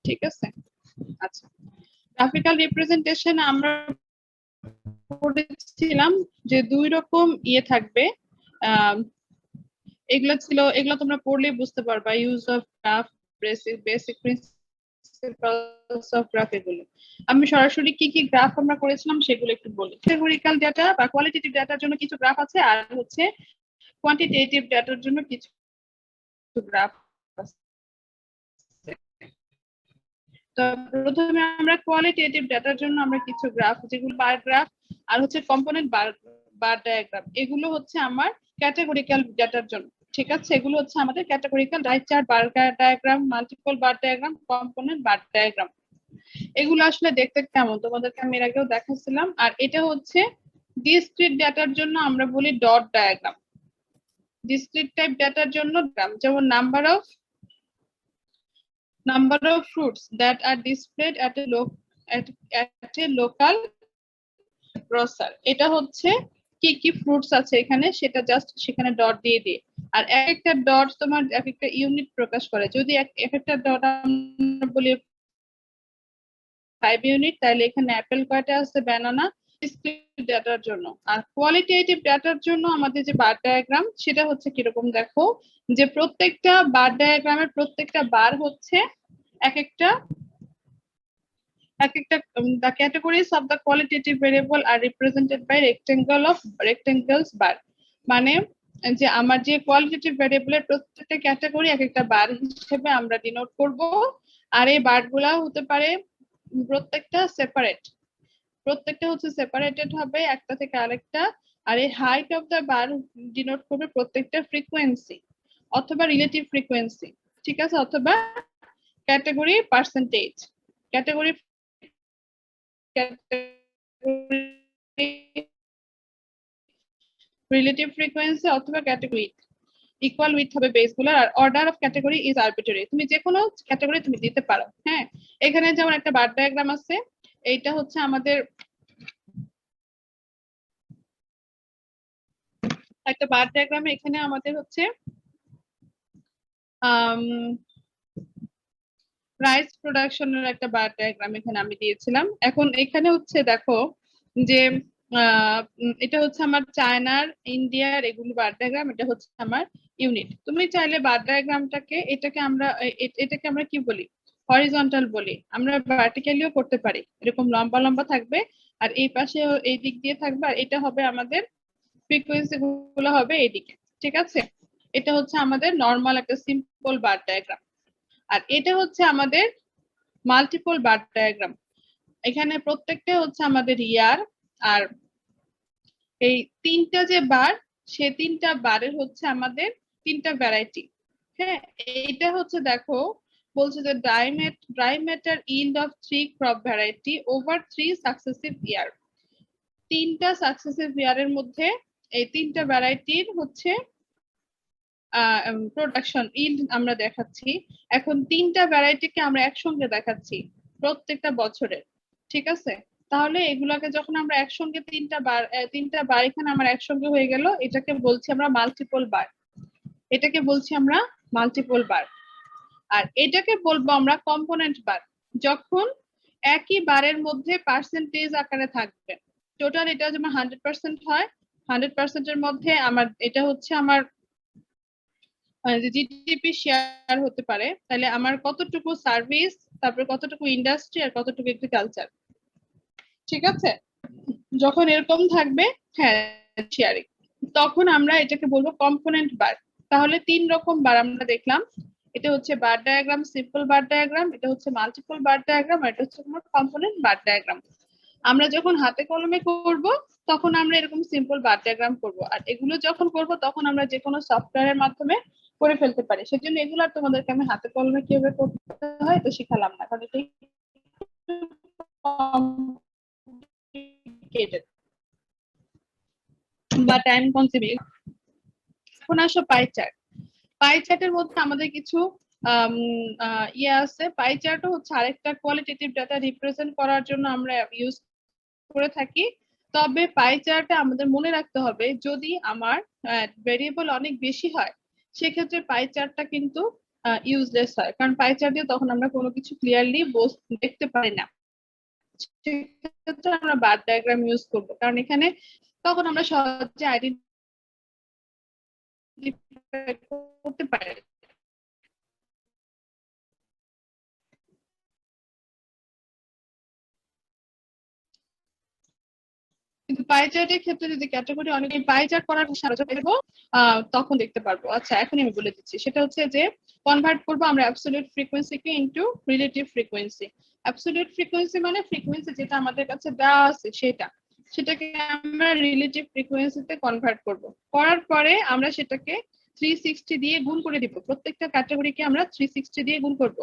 ঠিক আছে। আচ্ছা, গ্রাফিক্যাল রিপ্রেজেন্টেশন আমরা পড়েছিলাম যে দুই রকম থাকবে। এগুলো ছিল, এগুলো তোমরা পড়লেই বুঝতে পারবা। Use of graph, basic principles of graph, এগুলো আমি সরাসরি কি কি গ্রাফ আমরা করেছিলাম সেগুলো একটু বলি। ক্যাটেগরিক্যাল ডাটা বা কোয়ালিটেটিভ ডাটার জন্য কিছু গ্রাফ আছে, আর হচ্ছে কোয়ান্টিটেটিভ ডাটার জন্য কিছু গ্রাফ আছে। তো প্রথমে আমরা কোয়ালিটেটিভ ডাটার জন্য আমরা কিছু গ্রাফ, যেগুলো বার গ্রাফ আর হচ্ছে কম্পোনেন্ট বার ডায়াগ্রাম, এগুলো হচ্ছে আমার ক্যাটেগরিক্যাল ডাটার জন্য। ঠিক আছে, এগুলো হচ্ছে আমাদের categorical pie chart, bar diagram, multiple bar diagram, component bar diagram. এগুলো আসলে দেখতে কেমন তোমাদেরকে আমি এর আগেও দেখাচ্ছিলাম। আর এটা হচ্ছে ডিসক্রিট ডাটার জন্য আমরা বলি ডট ডায়াগ্রাম। ডিসক্রিট টাইপ ডাটার জন্য যেমন number of fruits that are displayed at a local grocer, এটা হচ্ছে কি কি ফ্রুটস আছে এখানে সেটা জাস্ট সেখানে ডট দিয়ে দিয়ে। আর এক একটা ডট তোমার এক একটা ইউনিট প্রকাশ করে। যদি এক একটা ডট আমরা বলি 5 ইউনিট, তাহলে এখানে অ্যাপেল কয়টা আছে, ব্যানানা। ডাটার জন্য আর কোয়ালিটেটিভ ডাটার জন্য আমাদের যে বার ডায়াগ্রাম, সেটা হচ্ছে কিরকম দেখো, যে প্রত্যেকটা বার ডায়াগ্রামের প্রত্যেকটা বার হচ্ছে এক একটা the categories of the qualitative variable are represented by rectangles bar। মানে যে আমার যে কোয়ালিটেটিভ ভ্যারিয়েবলের প্রত্যেকটা ক্যাটাগরি এক একটা বার হিসেবে আমরা ডিনোট করব। আর এই বারগুলা হতে পারে প্রত্যেকটা হচ্ছে সেপারেটেড হবে একটা থেকে আরেকটা। আর এই height of the bar denote করবে প্রত্যেকটা ফ্রিকোয়েন্সি অথবা রিলেটিভ ফ্রিকোয়েন্সি। ঠিক আছে, অথবা category percentage, category relative frequency অথবা ক্যাটাগরি ইকুয়াল উইথ হবে বেসগুলোর। আর order of category is arbitrary, তুমি যে কোনো ক্যাটাগরি তুমি দিতে পারো। হ্যাঁ, এখানে যেমন একটা বার ডায়াগ্রাম আছে, এইটা হচ্ছে আমাদের একটা বার ডায়াগ্রামে এখানে আমাদের হচ্ছে রাইস প্রোডাকশনের একটা বার ডায়াগ্রাম এখানে আমি দিয়েছিলাম। এখন এখানে হচ্ছে দেখো যে এটা হচ্ছে আমার চায়নার, ইন্ডিয়ার, এগুলো বার ডায়াগ্রাম, এটা হচ্ছে আমার ইউনিট। তুমি চাইলে বার ডায়াগ্রামটাকে এটাকে আমরা কি বলি, হরিজন্টাল বলি। আমরা ভার্টিক্যালিও করতে পারি, এরকম লম্বা লম্বা থাকবে আর এই পাশে এই দিক দিয়ে থাকবে, আর এটা হবে আমাদের ফ্রিকোয়েন্সি গুলো হবে এইদিকে। ঠিক আছে, এটা হচ্ছে আমাদের নর্মাল একটা সিম্পল বার ডায়াগ্রাম। আর এটা হচ্ছে আমাদের মাল্টিপল বার ডায়াগ্রাম। এখানে প্রত্যেকটা হচ্ছে আমাদের ইয়ার, আর এই তিনটা যে বার, সে তিনটা বারের হচ্ছে আমাদের তিনটা ভ্যারাইটি। হ্যাঁ, এটা হচ্ছে দেখো বলছে যে dry matter yield of 3 crop variety over 3 successive year. তিনটা সাকসেসিভ ইয়ারের মধ্যে এই তিনটা ভ্যারাইটির হচ্ছে প্রোডাকশন ইল্ড আমরা দেখাচ্ছি। এখন তিনটা ভ্যারাইটিকে আমরা একসঙ্গে দেখাচ্ছি প্রত্যেকটা বছরের। ঠিক আছে, তাহলে এগুলাকে যখন আমরা একসঙ্গে তিনটা বার এখানে আমার একসঙ্গে হয়ে গেল, এটাকে বলছি আমরা মাল্টিপল বার। এটাকে বলছি আমরা মাল্টিপল বার। আর এটাকে বলবো আমরা কম্পোনেন্ট বার, যখন একই বারের মধ্যে পার্সেন্টেজ আকারে থাকবে। টোটাল এটা যেমন 100% হয়, 100%-এর মধ্যে আমার এটা হচ্ছে আমার জিডিপি শেয়ার হতে পারে, তাহলে আমার কতটুকু সার্ভিস, তারপরে কতটুকু ইন্ডাস্ট্রি, আর কতটুকু এগ্রিকালচার। ঠিক আছে, যখন এরকম থাকবে, হ্যাঁ শেয়ারিং, তখন আমরা এটাকে বলবো কম্পোনেন্ট বার। তাহলে 3 রকম বার আমরা দেখলাম। এটা হচ্ছে বার ডায়াগ্রাম, সিম্পল বার ডায়াগ্রাম, এটা হচ্ছে মাল্টিপল বার ডায়াগ্রাম, আর এটা হচ্ছে তোমার কম্পোনেন্ট বার ডায়াগ্রাম। আমরা যখন হাতে কলমে করব তখন আমরা এরকম সিম্পল বার ডায়াগ্রাম করব, আর এগুলো যখন করব তখন আমরা যে কোনো সফটওয়্যারের মাধ্যমে করে ফেলতে পারি। সেজন্য এগুলো আর তোমাদেরকে আমি হাতে কলমে কিভাবে করতে হয় এটা শিখালাম না, কারণ এটা বা টাইম কনজিউমিং। এখন আসো পাই চার্ট। পাই চার্টের মধ্যে আমাদের কিছু আছে। পাই চার্টও হচ্ছে আরেকটা কোয়ালিটেটিভ ডাটা রিপ্রেজেন্ট করার জন্য আমরা ইউজ করে থাকি। তবে পাই চার্টে আমাদের মনে রাখতে হবে, যদি আমার ভেরিয়েবল অনেক বেশি হয় সেক্ষেত্রে পাই চার্টটা কিন্তু ইউজলেস হয়, কারণ পাই চার্ট দিয়ে তখন আমরা কোনো কিছু ক্লিয়ারলি দেখতে পারি না। সেক্ষেত্রে আমরা বার ডায়াগ্রাম ইউজ করব, কারণ এখানে তখন আমরা সহজে আইডেন্টিফাই করতে পারি। কিন্তু পাই চার্টের ক্ষেত্রে যদি ক্যাটাগরি অনেক পাই চার্ট করার সাহায্য করবো, তখন দেখতে পারবো। আচ্ছা, এখন আমি বলে দিচ্ছি, সেটা হচ্ছে যে কনভার্ট করবো আমরা অ্যাবসলিউট ফ্রিকোয়েন্সিকে into relative frequency. Absolute frequency মানে ফ্রিকোয়েন্সি যেটা আমাদের কাছে দেওয়া আছে সেটাকে আমরা রিলেটিভ ফ্রিকোয়েন্সিতে কনভার্ট করব। করার পরে আমরা সেটাকে 360 দিয়ে গুণ করে দিব, প্রত্যেকটা ক্যাটাগরিকে আমরা 360 দিয়ে গুণ করব।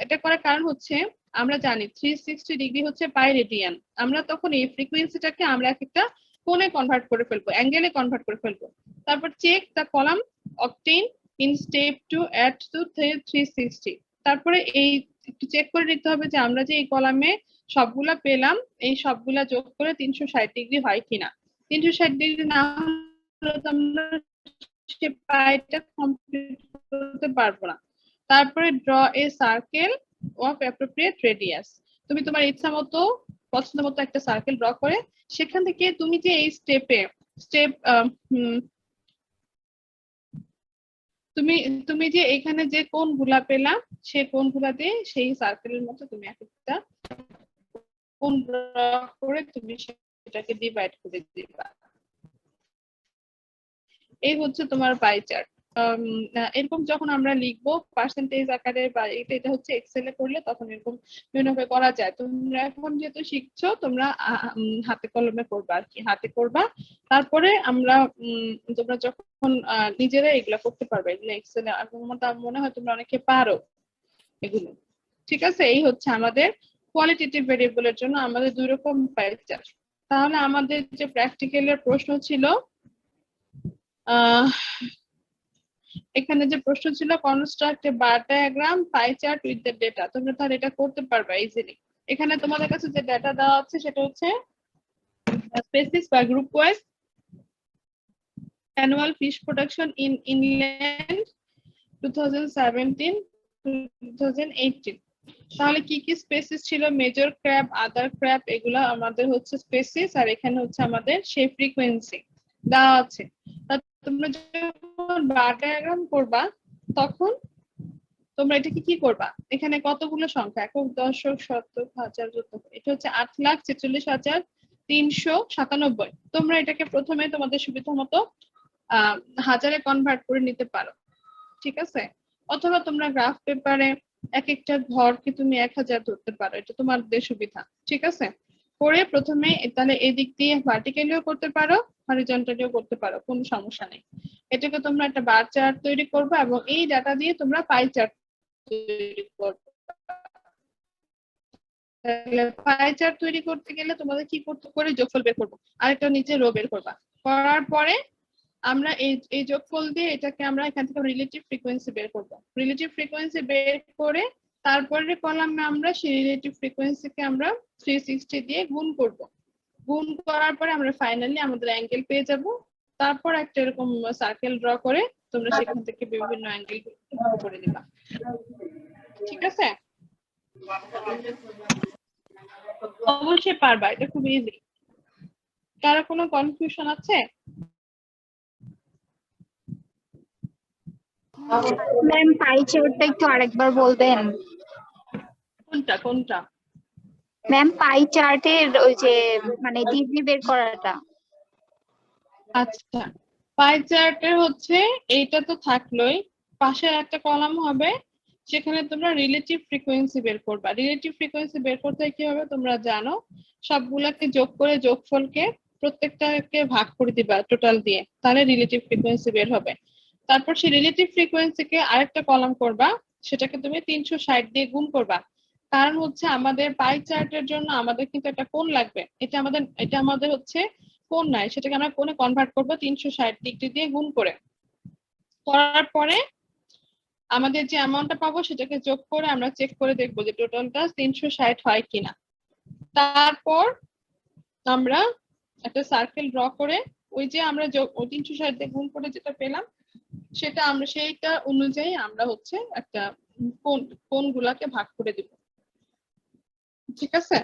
এটা করার কারণ হচ্ছে আমরা জানি 360 ডিগ্রি হচ্ছে পাই রেডিয়ান। আমরা তখন এই ফ্রিকোয়েন্সিটাকে আমরা একটা কোণে কনভার্ট করে ফেলবো, অ্যাঙ্গেলে কনভার্ট করে ফেলবো। তারপর check the column obtain in step two add to 360। তারপরে এই একটু চেক করে নিতে হবে যে আমরা যে এই কলামে সবগুলা পেলাম, এই সবগুলা যোগ করে 360 ডিগ্রি হয় কিনা। 360 ডিগ্রি না হলে তো আমরা সে পাইটা কমপ্লিট করতে পারবো না। তারপরে draw A circle of appropriate radius. তুমি তোমার ইচ্ছা মতো পছন্দ মতো একটা সার্কেল ড্র করে সেখান থেকে তুমি যে এই স্টেপ তুমি তুমি যে এখানে যে কোণগুলা পেলা সেই কোণগুলা দিয়ে সেই সার্কেলের মতো তুমি একটা কোণ ড্র করে তুমি সেটাকে ডিভাইড করে দিবা। এই হচ্ছে তোমার পাই চার্ট। এরকম যখন আমরা লিখবো পার্সেন্টেজ আকারে বা এটা হচ্ছে এক্সেলে করলে তখন এরকম বিভিন্নভাবে করা যায়। তোমরা এখন যেহেতু শিখছো তোমরা হাতে কলমে করবা আর কি, হাতে করবা। তারপরে আমরা তোমরা যখন নিজেরা এগুলা করতে পারবে, এগুলো এক্সেলে আমার মনে হয় তোমরা অনেকে পারো এগুলো। ঠিক আছে, এই হচ্ছে আমাদের কোয়ালিটেটিভ ভেরিয়েবলের জন্য আমাদের দুই রকম পাই চার্ট। তাহলে আমাদের যে প্র্যাকটিক্যালের প্রশ্ন ছিল, এখানে যে প্রশ্ন ছিল construct A bar diagram pie chart with the data, তোমরা তাহলে এটা করতে পারবা ইজিলি। এখানে তোমাদের কাছে যে ডেটা দেওয়া আছে সেটা হচ্ছে স্পেসিস বা group wise annual fish production in inland 2017-2018। তাহলে কি কি স্পেসিস ছিল? মেজর ক্র্যাব, আদার ক্র্যাব, এগুলো আমাদের হচ্ছে স্পেসিস, আর এখানে হচ্ছে আমাদের সেই ফ্রিকোয়েন্সি দেওয়া আছে। তোমরা যখন বার ডায়াগ্রাম করবা তখন তোমরা এটাকে কি করবা, এখানে কতগুলো সংখ্যা, একক, দশক, শতক, হাজার, যত, এটা হচ্ছে 8,46,397। তোমরা এটাকে প্রথমে তোমাদের সুবিধা মতো হাজারে কনভার্ট করে নিতে পারো, ঠিক আছে। অথবা তোমরা গ্রাফ পেপারে এক একটা ঘরকে তুমি 1000 ধরতে পারো, এটা তোমাদের সুবিধা, ঠিক আছে। করে প্রথমে তাহলে এদিক দিয়ে ভার্টিক্যালিও করতে পারো, হরিজন্টালিও করতে পারো, কোনো সমস্যা নেই। এটাকে তোমরা একটা বার চার্ট তৈরি করবে এবং এই ডাটা দিয়ে তোমরা পাই চার্ট তৈরি করবে। পাই চার্ট তৈরি করতে গেলে তোমাদের কি করতে করে যোগফল বের করবো, আরেকটা নিচে রো বের করবা। করার পরে আমরা এই যোগফল দিয়ে এটাকে আমরা এখান থেকে রিলেটিভ ফ্রিকোয়েন্সি বের করব। রিলেটিভ ফ্রিকোয়েন্সি বের করে তারপরে কলামে আমরা সেই রিলেটিভ ফ্রিকোয়েন্সিকে আমরা 360 দিয়ে গুণ করব। গুণ করার পরে আমরা ফাইনালি আমাদের অ্যাঙ্গেল পেয়ে যাব। তারপর একটা এরকম সার্কেল ড্র করে তোমরা সেখান থেকে বিভিন্ন অ্যাঙ্গেল করে দিবা, ঠিক আছে। অবশ্যই পারবা, এটা খুব ইজি। কারো কোনো কনফিউশন আছে? ম্যাম পাই চার্টটা একটু আরেকবার বলবেন? কোনটা কোনটা? ম্যাম পাই চার্টের ওই যে মানে ডিগ্রি বের করাটা। আচ্ছা, পাই চার্টের হচ্ছে এইটা তো থাকলোই, পাশে একটা কলাম হবে সেখানে তোমরা রিলেটিভ ফ্রিকোয়েন্সি বের করবা। রিলেটিভ ফ্রিকোয়েন্সি বের করতে কি হবে তোমরা জানো, সবগুলাকে যোগ করে যোগফলকে প্রত্যেকটাকে ভাগ করে দিবা টোটাল দিয়ে, তাহলে রিলেটিভ ফ্রিকোয়েন্সি বের হবে। তারপর সেই রিলেটিভ ফ্রিকোয়েন্সিকে আরেকটা কলাম করবা, সেটাকে তুমি 360 দিয়ে গুণ করবা। কারণ হচ্ছে আমাদের পাই চার্টের জন্য আমাদের কিন্তু একটা কোণ লাগবে, এটা আমাদের হচ্ছে কোণ নাই, সেটাকে আমরা কোণে কনভার্ট করবো 360 ডিগ্রি দিয়ে গুণ করে। করার পরে আমাদের যে অ্যামাউন্টটা পাবো সেটাকে যোগ করে আমরা চেক করে দেখবো যে টোটালটা 360 হয় কিনা। তারপর আমরা একটা সার্কেল ড্র করে ওই যে আমরা 360 দিয়ে গুণ করে যেটা পেলাম সেটা আমরা সেইটা অনুযায়ী আমরা হচ্ছে একটা কোণগুলাকে ভাগ করে দিব। ঠিক আছে?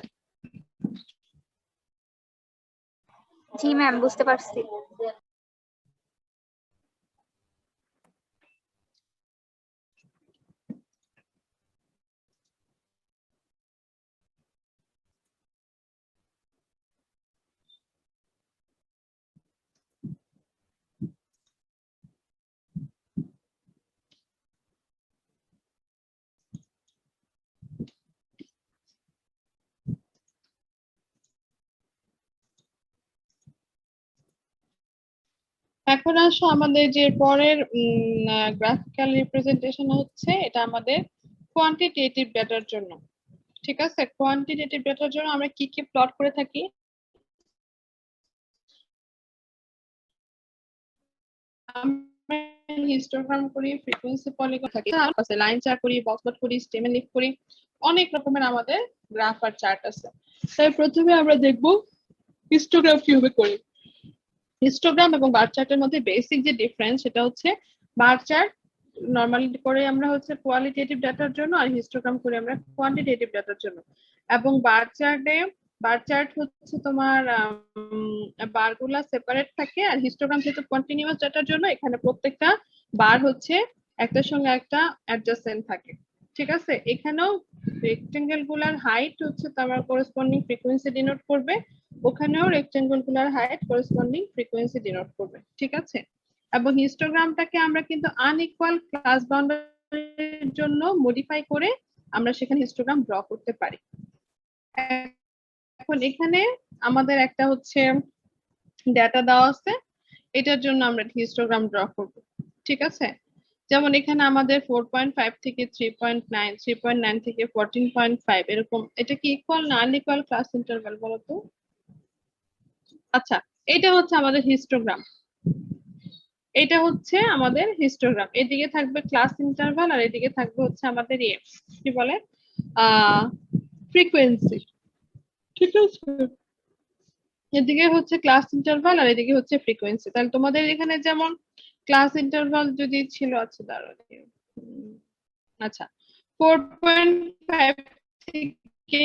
জি ম্যাম, বুঝতে পারছি। এখন আসো আমাদের যে পরের গ্রাফিক্যাল রিপ্রেজেন্টেশন হচ্ছে, এটা আমাদের কোয়ান্টিটেটিভ ডেটার জন্য। ঠিক আছে, কোয়ান্টিটেটিভ ডেটার জন্য আমরা কি কি প্লট করে থাকি? হিস্টোগ্রাম করি, ফ্রিকোয়েন্সি পলিগন থাকি, লাইন চার্ট করি, বক্স প্লট করি, স্টেমেন লিফ করি, অনেক রকমের আমাদের গ্রাফ আর চার্ট আছে। তাই প্রথমে আমরা দেখব হিস্টোগ্রাম কিভাবে করি। হিস্টোগ্রাম এবং বার চার্টের মধ্যে বেসিক যে ডিফারেন্স সেটা হচ্ছে বার চার্ট নরমালি করে আমরা হচ্ছে কোয়ালিটেটিভ ডাটার জন্য, আর হিস্টোগ্রাম করে আমরা কোয়ান্টিটেটিভ ডাটার জন্য। এবং বার চার্ট হচ্ছে তোমার বারগুলা সেপারেট থাকে, আর হিস্টোগ্রাম যেহেতু কন্টিনিউয়াস ডাটার জন্য এখানে প্রত্যেকটা বার হচ্ছে একটার সঙ্গে একটা অ্যাডজাসেন্ট থাকে। ঠিক আছে, এখানেও রেক্টেঙ্গেল গুলার হাইট হচ্ছে তোমার করেসপন্ডিং ফ্রিকোয়েন্সি ডিনোট করবে, ওখানেও রেক্টেঙ্গেল গুলার হাইট করেসপন্ডিং ফ্রিকোয়েন্সি ডিনোট করবে। ঠিক আছে, এবং হিস্টোগ্রামটাকে আমরা কিন্তু আনইকুয়াল ক্লাস বাউন্ডারির জন্য মডিফাই করে আমরা সেখানে হিস্টোগ্রাম ড্র করতে পারি। এখন এখানে আমাদের একটা হচ্ছে ডেটা দেওয়া আছে, এটার জন্য আমরা হিস্টোগ্রাম ড্র করব। ঠিক আছে, যেমন এখানে আমাদের 4.5 থেকে 3.9, 3.9 থেকে 14.5 এরকম। এটা কি ইকুয়াল না আনইকুয়াল ক্লাস ইন্টারভাল বলো তো? আচ্ছা, এটা হচ্ছে আমাদের হিস্টোগ্রাম, এটা হচ্ছে আমাদের হিস্টোগ্রাম। এদিকে থাকবে ক্লাস ইন্টারভাল আর এদিকে থাকবে হচ্ছে আমাদের কি বলে ফ্রিকোয়েন্সি। ঠিক আছে, এদিকে হচ্ছে ক্লাস ইন্টারভাল আর এদিকে হচ্ছে ফ্রিকোয়েন্সি। তাহলে তোমাদের এখানে যেমন ক্লাস ইন্টারভাল যদি ছিল, আচ্ছা দাঁড়াও, আচ্ছা 4.5 থেকে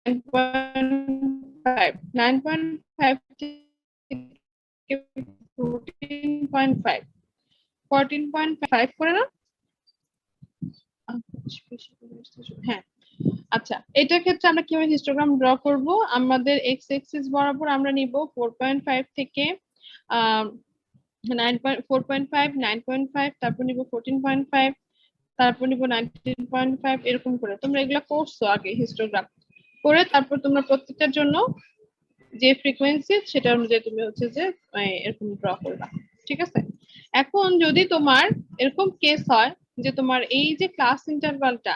9.5, 9.5 থেকে 14.5, 14.5 করে না? হ্যাঁ, আচ্ছা, এটার ক্ষেত্রে আমরা কিভাবে হিস্টোগ্রাম ড্র করব? আমাদের এক্স এক্সিস বরাবর আমরা নিব 4.5 থেকে 4.5, 9.5, তারপর নিব 14.5, তারপর নিব 19.5, এরকম করে। তোমরা এগুলা করছো আগে হিস্টোগ্রাম করে, তারপর তোমরা প্রত্যেকটার জন্য যে ফ্রিকোয়েন্সি সেটা অনুযায়ী তুমি হচ্ছে যে এরকম ড্র করবা। ঠিক আছে, এখন যদি তোমার এরকম কেস হয় যে তোমার এই যে ক্লাস ইন্টারভালটা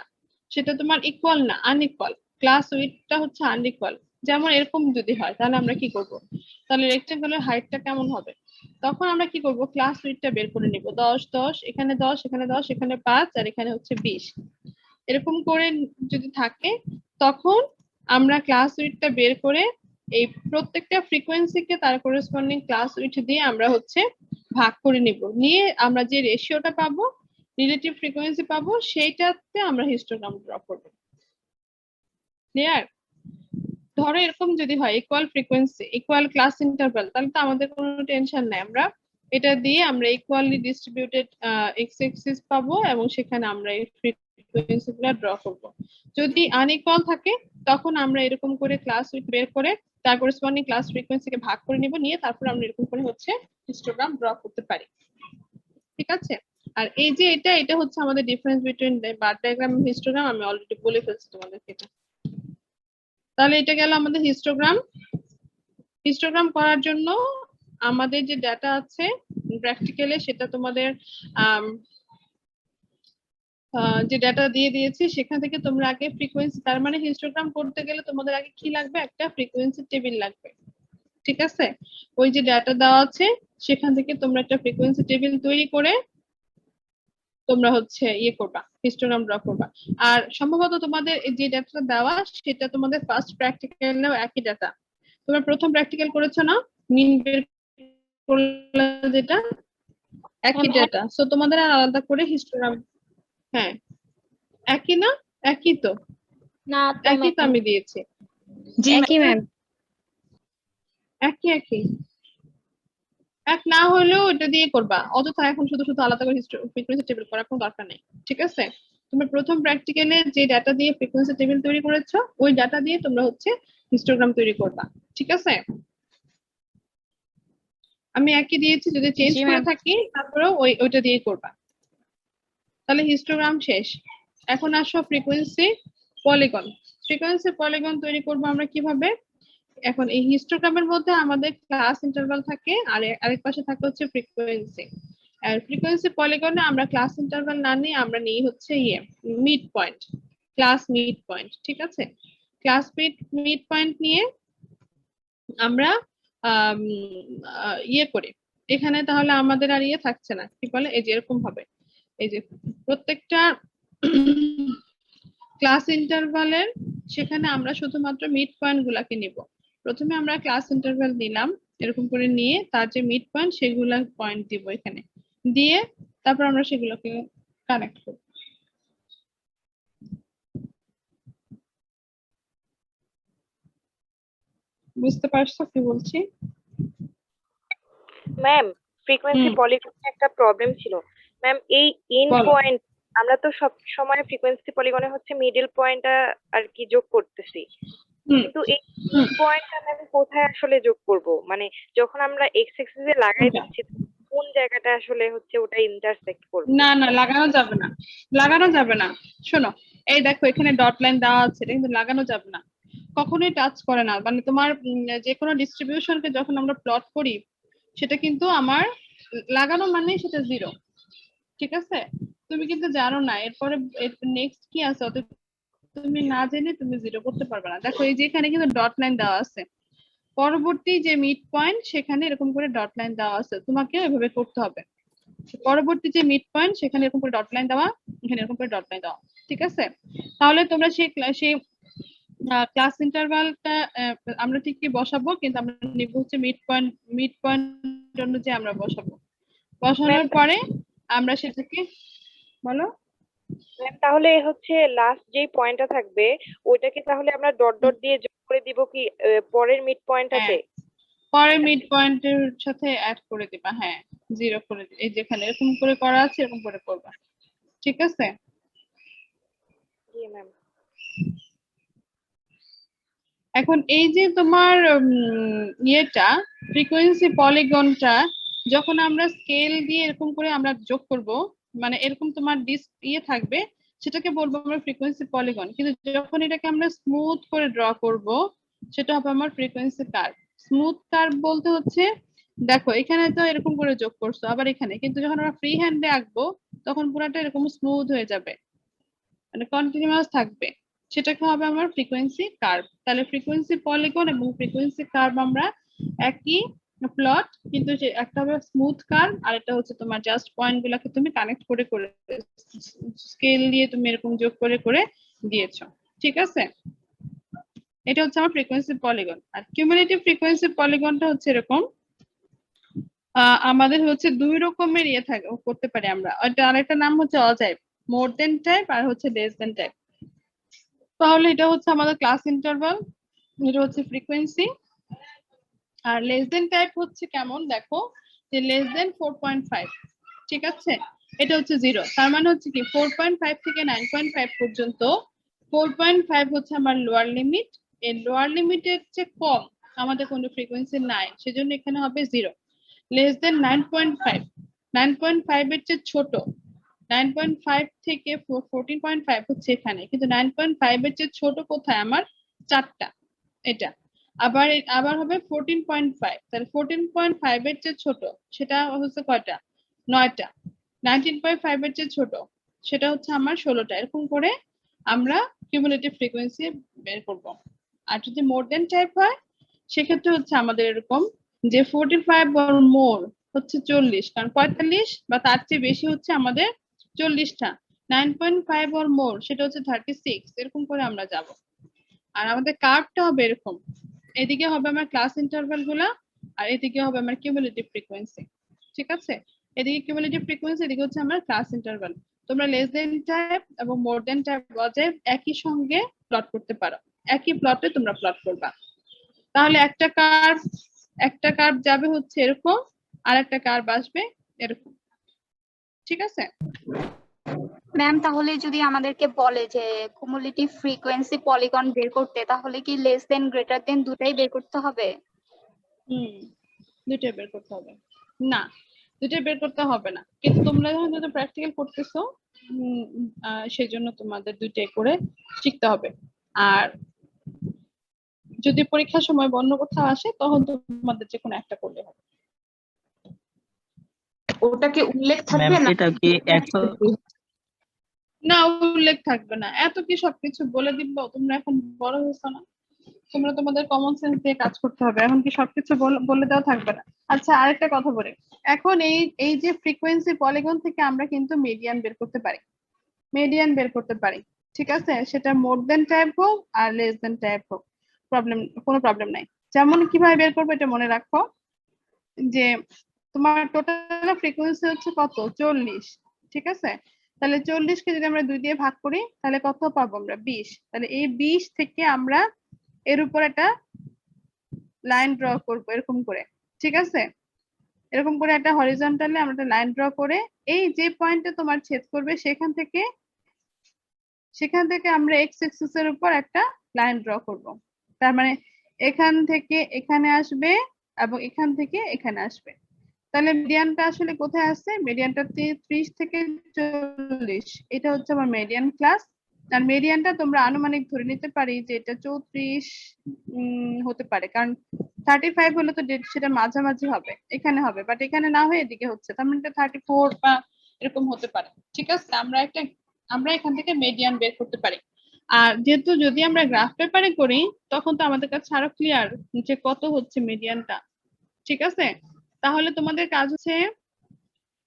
সেটা তোমার ইকুয়াল না, আনইকুয়াল, ক্লাস উইডথটা হচ্ছে আনইকুয়াল, যেমন এরকম যদি হয়, তাহলে আমরা কি করব? তাহলে রেক্টেঙ্গলের হাইটটা কেমন হবে? তখন আমরা কি করব? ক্লাস উইডথটা বের করে নিব। 10 10, এখানে 10, এখানে 10, এখানে 5, আর এখানে হচ্ছে 20, এরকম করে যদি থাকে, তখন আমরা ক্লাস উইডথটা বের করে এই প্রত্যেকটা ফ্রিকোয়েন্সিকে তার করেসপন্ডিং ক্লাস উইডথ দিয়ে আমরা হচ্ছে ভাগ করে নিব, নিয়ে আমরা যে রেশিওটা পাবো, রিলেটিভ ফ্রিকোয়েন্সি পাবো, সেইটাতে আমরা হিস্টোগ্রাম ড্র করব। ক্লিয়ার? ধরো এরকম যদি হয় equal frequency, equal class interval, তাহলে তো আমাদের কোনো টেনশন নাই, আমরা এটা দিয়ে আমরা ইকুয়ালি ডিস্ট্রিবিউটেড এক্স এক্সিস পাবো এবং সেখানে আমরা এই ফ্রিকোয়েন্সি গুলো ড্র করব। যদি আনইকুয়াল থাকে তখন আমরা এরকম করে ক্লাস উইডথ বের করে তার করেসপন্ডিং ক্লাস ফ্রিকোয়েন্সিকে ভাগ করে নিব, নিয়ে তারপর আমরা এরকম করে হচ্ছে হিস্টোগ্রাম ড্র করতে পারি। ঠিক আছে, আর এই যে এটা হচ্ছে আমাদের ডিফারেন্স বিটুইন বার ডায়াগ্রাম এবং হিস্টোগ্রাম, আমি অলরেডি বলে ফেলছি তোমাদেরকে এটা। তাহলে এটা গেল আমাদের হিস্টোগ্রাম। হিস্টোগ্রাম করার জন্য আমাদের যে ডাটা আছে প্র্যাকটিক্যালে, সেটা তোমাদের যে ডাটা দিয়ে দিয়েছি সেখান থেকে তোমরা আগে ফ্রিকোয়েন্সি, তার মানে হিস্টোগ্রাম করতে গেলে তোমাদের আগে কি লাগবে? একটা ফ্রিকোয়েন্সি টেবিল লাগবে। ঠিক আছে, ওই যে ডাটা দেওয়া আছে সেখান থেকে তোমরা একটা ফ্রিকোয়েন্সি টেবিল তৈরি করে তোমরা হচ্ছে করবা, হিস্টোগ্রাম ড্র করবা। আর সম্ভবত তোমাদের যে ডাটাটা দেওয়া সেটা তোমাদের ফার্স্ট প্র্যাকটিক্যালেও একই ডাটা। তোমরা প্রথম প্র্যাকটিক্যাল করেছো না, মিন বের করলে যেটা, একই ডেটা, সো তোমাদের আর আলাদা করে হিস্টোগ্রাম, হ্যাঁ একই না, একই তো, না তো একই তো ম্যাম, আমি দিয়েছি, জি একই ম্যাম। একই একই। এক না হলেও এটা দিয়ে করবা, অযথা এখন শুধু শুধু আলাদা করে ফ্রিকোয়েন্সি টেবিল করার কোনো দরকার নেই, ঠিক আছে? তুমি প্রথম প্র্যাকটিক্যালে যে ডাটা দিয়ে ফ্রিকোয়েন্সি টেবিল তৈরি করেছো ওই ডাটা দিয়ে তোমরা হচ্ছে হিস্টোগ্রাম তৈরি করবা, ঠিক আছে? আমি একই দিয়েছি, যদি চেঞ্জ জি করে ম্যাম। থাকি তারপরেও ওইটা দিয়ে করবা। তাহলে হিস্টোগ্রাম শেষ। এখন আসো ফ্রিকোয়েন্সি পলিগন। ফ্রিকোয়েন্সি পলিগন তৈরি করবো আমরা কিভাবে? এখন এই হিস্টোগ্রামের মধ্যে আমাদের ক্লাস ইন্টারভাল থাকে, আর আরেক পাশে থাকে হচ্ছে ফ্রিকোয়েন্সি। আর ফ্রিকোয়েন্সি পলিগনে আমরা ক্লাস ইন্টারভাল না নিয়ে আমরা নিই হচ্ছে mid point, class mid point, ঠিক আছে? ক্লাস মিড পয়েন্ট নিয়ে আমরা করি এখানে, তাহলে আমাদের আর থাকছে না, কি বলে এই যে এরকম হবে, এই যে প্রত্যেকটা ক্লাস ইন্টারভালের সেখানে আমরা শুধুমাত্র মিড পয়েন্ট গুলাকে নিব। প্রথমে আমরা ক্লাস ইন্টারভাল নিলাম, এরকম করে নিয়ে তার যে মিড পয়েন্ট সেগুলা পয়েন্ট দিব এখানে, দিয়ে তারপর আমরা সেগুলোকে কানেক্ট করব। বুঝতে পারছো কি বলছি? ম্যাম ফ্রিকোয়েন্সি পলিগনে একটা প্রবলেম ছিল ম্যাম, এই এন্ড বলো। পয়েন্ট আমরা তো সব সময় ফ্রিকোয়েন্সি পলিগনে হচ্ছে মিডল পয়েন্টটা আর কি যোগ করতেছি, কিন্তু এই পয়েন্টটা আমি কোথায় আসলে যোগ করব? মানে যখন আমরা এক্স অ্যাক্সিসে লাগাই দিচ্ছি কোন জায়গাটা আসলে হচ্ছে ওটা ইন্টারসেক্ট করবে? না না, লাগানো যাবে না, লাগানো যাবে না। শোনো, এই দেখো এখানে ডট লাইন দেওয়া আছে, এটা কিন্তু লাগানো যাবে না, কখনোই টাচ করে না। মানে তোমার যে কোনো ডিস্ট্রিবিউশনকে যখন আমরা প্লট করি সেটা কিন্তু আমার লাগানো মানে সেটা জিরো, ঠিক আছে? তুমি কিন্তু জানো না এরপরে নেক্সট কি আছে, অত তুমি না জেনে তুমি জিরো করতে পারবে না। দেখো এই যে এখানে কিন্তু ডট লাইন দেওয়া আছে, পরবর্তী যে মিড পয়েন্ট সেখানে এরকম করে ডট লাইন দেওয়া আছে, তোমাকে এভাবে করতে হবে। পরবর্তী যে মিড পয়েন্ট সেখানে এরকম করে ডট লাইন দেওয়া, এখানে এরকম করে ডট লাইন দেওয়া, ঠিক আছে? তাহলে তোমরা সেই ক্লাস ইন্টারভালটা আমরা ঠিকই বসাবো, কিন্তু আমরা নিব হচ্ছে মিড পয়েন্ট জন্য যে আমরা বসাবো, বসানোর পরে আমরা সেটাকে, বলো। ম্যাম তাহলে হচ্ছে লাস্ট যে পয়েন্টটা থাকবে ওইটাকে তাহলে আমরা ডট ডট দিয়ে যোগ করে দিব কি পরের মিড পয়েন্টটাতে? পরে মিড পয়েন্টের সাথে অ্যাড করে দিবা, হ্যাঁ জিরো করে এই যেখানে এরকম করে করা আছে এরকম করে করবা, ঠিক আছে? জি ম্যাম। এখন এই যে তোমার ইয়েটা ফ্রিকোয়েন্সি পলিগনটা যখন আমরা স্কেল দিয়ে এরকম করে আমরা যোগ করব, মানে এরকম তোমার থাকবে, সেটাকে বলবো আমরা ফ্রিকোয়েন্সি পলিগন। কিন্তু যখন এটাকে আমরা স্মুথ করে ড্র করব সেটা হবে আমার ফ্রিকোয়েন্সি কার্ভ। স্মুথ কার্ভ বলতে হচ্ছে, দেখো এখানে তো এরকম করে যোগ করছো, আবার এখানে কিন্তু যখন আমরা ফ্রি হ্যান্ডে আঁকবো তখন পুরাটা এরকম স্মুথ হয়ে যাবে, মানে কন্টিনিউয়াস থাকবে, সেটাকে হবে আমার ফ্রিকোয়েন্সি কার্ভ। তাহলে ফ্রিকোয়েন্সি পলিগন এবং ফ্রিকোয়েন্সি কার্ভ আমরা একই প্লট, কিন্তু একটা হবে স্মুথ কার্ভ আর এটা হচ্ছে তোমার জাস্ট পয়েন্ট গুলাকে তুমি কানেক্ট করে করে স্কেল দিয়ে তুমি এরকম যোগ করে করে দিয়েছো, ঠিক আছে? এটা হচ্ছে আমার ফ্রিকোয়েন্সি পলিগন। আর কিউমুলেটিভ ফ্রিকোয়েন্সি পলিগনটা হচ্ছে এরকম, আমাদের হচ্ছে দুই রকমের থাকে করতে পারি আমরা, এটা আরেকটা নাম হচ্ছে অজাইব, মোর দেন টাইপ আর হচ্ছে লেস দেন টাইপ। তাহলে এটা হচ্ছে আমাদের ক্লাস ইন্টারভাল, এটা হচ্ছে ফ্রিকোয়েন্সি। আর লেস দেন টাইপ হচ্ছে কেমন, দেখো যে লেস দেন 4.5, ঠিক আছে? এটা হচ্ছে জিরো, তার মানে হচ্ছে কি 4.5 থেকে 9.5 পর্যন্ত 4.5 হচ্ছে আমার লোয়ার লিমিট, এই লোয়ার লিমিটের চেয়ে কম আমাদের কোনো ফ্রিকোয়েন্সি নাই, সেজন্য এখানে হবে জিরো। লেস দেন 9.5, 9.5 এর চেয়ে ছোট, 9.5 থেকে 14.5 হচ্ছে এখানে, কিন্তু 9.5 এর চেয়ে ছোট কোথায় আমার, চারটা, এটা। আবার আবার হবে 14.5, তাহলে 14.5 এর চেয়ে ছোট সেটা হচ্ছে কয়টা, 9টা। 19.5 এর চেয়ে ছোট সেটা হচ্ছে আমার 16টা। এরকম করে আমরা কিউমুলেটিভ ফ্রিকোয়েন্সি বের করব। আর যদি মোর দেন টাইপ হয় সেক্ষেত্রে হচ্ছে আমাদের এরকম যে 45 অর মোর হচ্ছে 40, কারণ 45 বা তার চেয়ে বেশি হচ্ছে আমাদের 40টা। 9.5 অর মোর সেটা হচ্ছে 36, এরকম করে আমরা যাব। আর আমাদের কার্ভটা হবে এরকম, এদিকে হবে আমার ক্লাস ইন্টারভাল গুলা আর এদিকে হবে আমার কিউমুলেটিভ ফ্রিকোয়েন্সি, ঠিক আছে? এদিকে কিউমুলেটিভ ফ্রিকোয়েন্সি, এদিকে হচ্ছে আমার ক্লাস ইন্টারভাল। তোমরা লেস দেন টাইপ এবং মোর দেন টাইপ অতএব একই সঙ্গে প্লট করতে পারো, একই প্লটে তোমরা প্লট করবা। তাহলে একটা কার্ভ যাবে হচ্ছে এরকম, আর একটা কার্ভ আসবে এরকম, ঠিক আছে? ম্যাম তাহলে যদি আমাদেরকে বলে যে কুমুলেটিভ ফ্রিকোয়েন্সি পলিগন বের করতে, তাহলে কি লেস দেন গ্রেটার দেন দুটাই বের করতে হবে? দুইটাই বের করতে হবে না, দুইটাই বের করতে হবে না, কিন্তু তোমরা যখন যদি প্র্যাকটিক্যাল করতেছো সেজন্য তোমাদের দুইটাই করে শিখতে হবে। আর যদি পরীক্ষার সময় অন্য কোথাও আসে তখন তোমাদের যে কোনো একটা করলে হবে। ওটাকে উল্লেখ থাকবে ম্যাম না? এটা কি না, উল্লেখ থাকবে না। এত কি সবকিছু বলে দিব? তোমরা এখন বড় হয়েছো না, তোমরা তোমাদের কমন সেন্স দিয়ে কাজ করতে হবে। এখন কি সবকিছু বলে দেওয়া থাকবে না? আচ্ছা, আরেকটা কথা বলি। এখন এই যে ফ্রিকোয়েন্সি পলিগন থেকে আমরা কিন্তু মিডিয়ান বের করতে পারি, মিডিয়ান বের করতে পারি, ঠিক আছে? সেটা মোর দেন টাইপ হোক আর লেস দেন টাইপ হোক, কোনো প্রবলেম নাই। যেমন কিভাবে বের করবো এটা মনে রাখো, যে তোমার টোটাল ফ্রিকোয়েন্সি হচ্ছে কত? 40, ঠিক আছে? তাহলে 40 কে যদি আমরা 2 দিয়ে ভাগ করি তাহলে কত পাবো আমরা? 20। তাহলে এই 20 থেকে আমরা এর উপর একটা লাইন ড্র করবো এরকম করে, ঠিক আছে? এরকম করে একটা হরিজন্টালি আমরা একটা লাইন ড্র করে এই যে পয়েন্টে তোমার ছেদ করবে সেখান থেকে আমরা এক্স এক্সিস এর উপর একটা লাইন ড্র করব। তার মানে এখান থেকে এখানে আসবে এবং এখান থেকে এখানে আসবে। তাহলে মিডিয়ানটা আসলে কোথায় আছে? মিডিয়ানটা 30 থেকে 40, এটা হচ্ছে আমার মিডিয়ান ক্লাস। আর মিডিয়ানটা তোমরা আনুমানিক ধরে নিতে পারি যে এটা 34 হতে পারে, কারণ 35 হলে তো সেটা মাঝামাঝি হবে, এখানে হবে, বাট এখানে না হয়ে এদিকে হচ্ছে, তার মানে 34 বা এরকম হতে পারে, ঠিক আছে? আমরা এখান থেকে মিডিয়ান বের করতে পারি। আর যেহেতু যদি আমরা গ্রাফ পেপারে করি তখন তো আমাদের কাছে আরো ক্লিয়ার যে কত হচ্ছে মিডিয়ানটা, ঠিক আছে? তাহলে তোমাদের কাজ হচ্ছে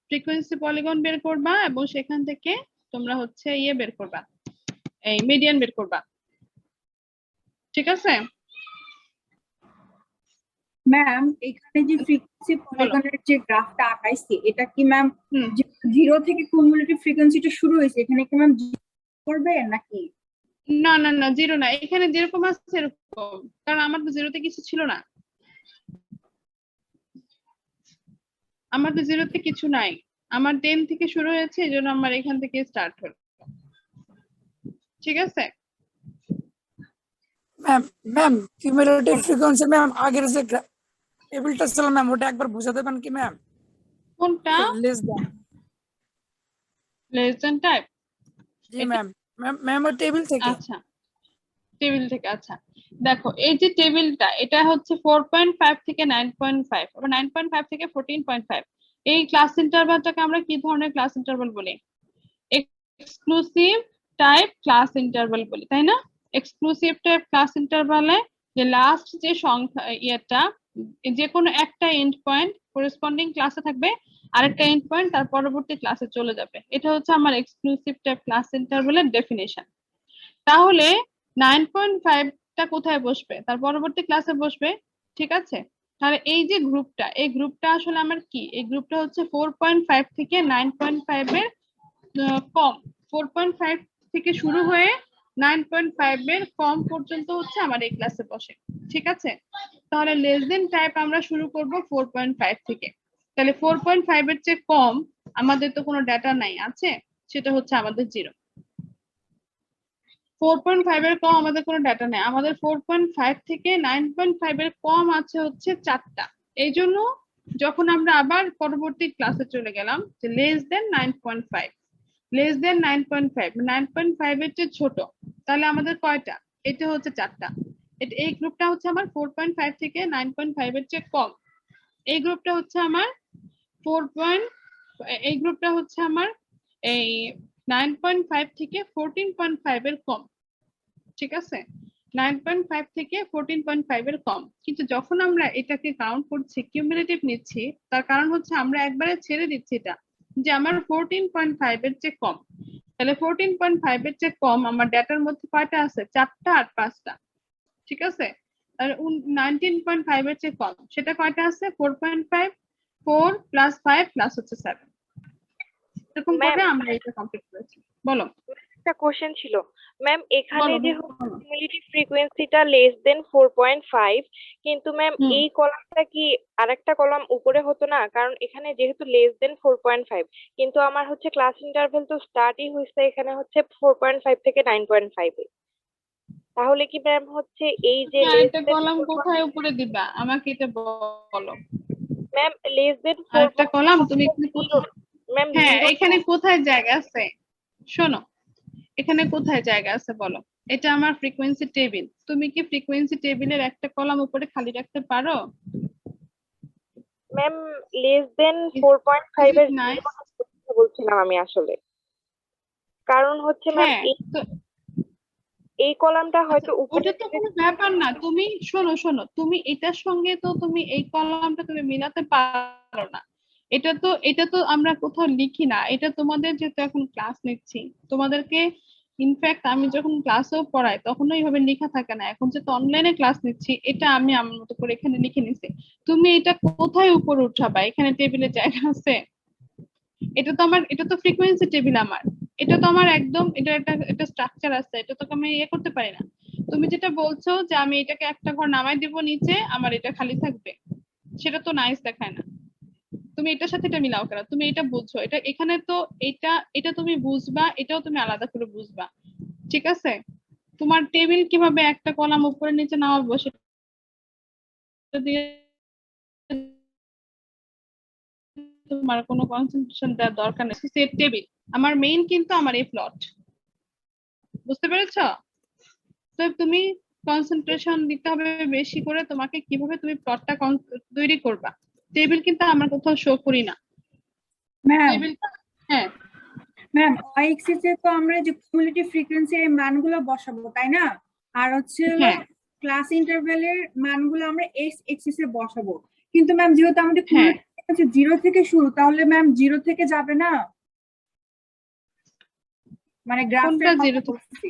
ফ্রিকোয়েন্সি পলিগন বের করবা এবং সেখান থেকে তোমরা হচ্ছে বের করবা, এই মিডিয়ান বের করবা, ঠিক আছে? ম্যাম এখানে যে ফ্রিকোয়েন্সি পলিগনের যে গ্রাফটা আঁকাইছি, এটা কি ম্যাম 0 থেকে কিউমুলেটিভ ফ্রিকোয়েন্সিটা শুরু হয়েছে, এখানে কি ম্যাম করবে নাকি? না না না, জিরো না, এখানে যেরকম আছে এরকম, কারণ আমার তো জিরোতে কিছু ছিল না, আমার তো জিরোতে কিছু নাই, আমার 10 থেকে শুরু হয়েছে, এই জন্য আমার এখান থেকে স্টার্ট হলো, ঠিক আছে? ম্যাম কিউমুলেটিভ ফ্রিকোয়েন্সি ম্যাম আগের যে টেবিলটা ছিল ম্যাম ওটা একবার বুঝাতে দেবেন কি ম্যাম? কোনটা? Less than type? জি ম্যাম, ম্যাম ওই টেবিল থেকে। আচ্ছা, টেবিল থেকে। আচ্ছা দেখো, এই যে টেবিলটা এটা হচ্ছে 4.5 থেকে 9.5, আবার 9.5 থেকে 14.5। এই ক্লাস ইন্টারভালটাকে আমরা কি ধরনের ক্লাস ইন্টারভাল বলি? এক্সক্লুসিভ টাইপ ক্লাস ইন্টারভাল বলি, তাই না? এক্সক্লুসিভ টাইপ ক্লাস ইন্টারভালে যে লাস্ট যে সংখ্যা যে কোনো একটা এন্ড পয়েন্ট করেসপন্ডিং ক্লাসে থাকবে, আরেকটা এন্ড পয়েন্ট তার পরবর্তী ক্লাসে চলে যাবে। এটা হচ্ছে আমার এক্সক্লুসিভ টাইপ ক্লাস ইন্টারভালের ডেফিনেশন। তাহলে 9.5টা কোথায় বসবে? তার পরবর্তী ক্লাসে বসবে, ঠিক আছে? তাহলে এই যে গ্রুপটা, এই গ্রুপটা আসলে আমার কি? এই গ্রুপটা হচ্ছে 4.5 থেকে 9.5 এর কম। 4.5 থেকে শুরু হয়ে 9.5 এর কম পর্যন্ত হচ্ছে আমার এই ক্লাসে বসে, ঠিক আছে? তাহলে লেস দেন টাইপ আমরা শুরু করব 4.5 থেকে। তাহলে 4.5 এর চেয়ে কম আমাদের তো কোনো ডাটা নাই, আছে সেটা হচ্ছে আমাদের 0। 4.5 এর কম আমাদের কোনো ডাটা নেই, আমাদের 4.5 থেকে 9.5 এর কম আছে হচ্ছে 4টা। এই জন্য যখন আমরা আবার পরবর্তী ক্লাসে চলে গেলাম যে লেস দেন 9.5, লেস দেন 9.5, 9.5 এর চেয়ে ছোট, তাহলে আমাদের কয়টা? এটা হচ্ছে 4টা। এই গ্রুপটা হচ্ছে আমার 4.5 থেকে 9.5 এর চেয়ে কম। এই গ্রুপটা হচ্ছে আমার এই গ্রুপটা হচ্ছে আমার এই 9.5 থেকে 14.5 এর কম, ঠিক আছে? 9.5 থেকে 14.5 এর কম। কিন্তু যখন আমরা এটাকে কাউন্ট করছি, কিউমুলেটিভ নিচ্ছি, তার কারণ হচ্ছে আমরা একবারে ছেড়ে দিচ্ছি এটা যে আমার 14.5 এর চেয়ে কম। তাহলে 14.5 এর চেয়ে কম আমার ডেটার মধ্যে কয়টা আছে? 4টা আর 5টা, ঠিক আছে? আর 19.5 এর চেয়ে কম সেটা কয়টা আছে? 4.5, 4 প্লাস 5 প্লাস হচ্ছে 7 এরকম Ma'am, করে আমরা এটা কমপ্লিট করেছি। বলো একটা কোশ্চেন ছিল ম্যাম, এখানে বলো যে বলো। কিউমুলেটিভ ফ্রিকোয়েন্সিটা লেস দেন 4.5, কিন্তু ম্যাম হুম। এই কলামটা কি আরেকটা কলাম উপরে হতো না? কারণ এখানে যেহেতু লেস দেন 4.5, কিন্তু আমার হচ্ছে ক্লাস ইন্টারভেল তো স্টার্টই হয়েছে এখানে হচ্ছে 4.5 থেকে 9.5 এ। তাহলে কি ম্যাম হচ্ছে এই যে লেস একটা দেন কলাম কোথায় উপরে দিবা আমাকে এটা বলো। ম্যাম লেস দেন আরেকটা কলাম তুমি এখানে 4.5 কোথায়, ম্যাম হ্যাঁ 0 এখানে কোথায় জায়গা আছে? শোনো, এখানে কোথায় জায়গা আছে বলো? এটা আমার ফ্রিকোয়েন্সি টেবিল, তুমি কি ফ্রিকোয়েন্সি টেবিলের একটা কলাম উপরে খালি রাখতে পারো? ম্যাম লেস দেন 4.5 এর নাই। কথা বলছিলাম আমি আসলে, কারণ হচ্ছে ম্যাম হ্যাঁ তো এই কলামটা হয়তো উপরে ওটা তো কোনো ব্যাপার না, তুমি শোনো শোনো, তুমি এটার সঙ্গে তো তুমি এই কলামটা তুমি মিলাতে পারো না। এটা তো আমরা কোথাও লিখি না, এটা তোমাদের যেহেতু এখন ক্লাস নিচ্ছি তোমাদেরকে, ইনফ্যাক্ট আমি যখন ক্লাসেও পড়াই তখনও এইভাবে লেখা থাকে না, এখন যেহেতু অনলাইনে ক্লাস নিচ্ছি এটা আমি আমার মতো করে এখানে লিখে নিছি। তুমি এটা কোথায় উপরে উঠাবা? এখানে টেবিলে জায়গা আছে? এটা তো ফ্রিকোয়েন্সি টেবিল আমার, এটা তো আমার একদম এটা একটা স্ট্রাকচার আছে, এটা তো আমি ইয়ে করতে পারি না। তুমি যেটা বলছো যে আমি এটাকে একটা ঘর নামাই দিব নিচে আমার এটা খালি থাকবে, সেটা তো নাইস দেখায় না। তুমি এটার সাথে এটা মিলাও কেন? তুমি এটা বুঝছো, এটা এখানে তো এটা এটা তুমি বুঝবা, এটাও তুমি আলাদা করে বুঝবা, ঠিক আছে? তোমার টেবিল কিভাবে একটা কলাম উপরে নিচে নামাবো সেটা দিয়ে তোমার কোনো কনসেন্ট্রেশন দেওয়ার দরকার নেই। সেট টেবিল আমার মেইন, কিন্তু আমার এই প্লট, বুঝতে পেরেছো? তো তুমি কনসেন্ট্রেশন দিতে হবে বেশি করে, তোমাকে কিভাবে তুমি প্লটটা তৈরি করবা। টেবিল কিন্তু আমরা কোথাও শো করি না ম্যাম টেবিলটা। হ্যাঁ ম্যাম OXS এ তো আমরা যে কিউমুলেটিভ ফ্রিকোয়েন্সি এর মানগুলো বসাবো তাই না? আর হচ্ছে হ্যাঁ ক্লাস ইন্টারভ্যালের মানগুলো আমরা এক্স এক্সিস এ বসাবো, কিন্তু ম্যাম যেহেতু আমাদের হ্যাঁ কিউমুলেটিভ 0 থেকে শুরু, তাহলে ম্যাম 0 থেকে যাবে না, মানে কোনটা গ্রাফের কথা 0 থেকে? বলছি।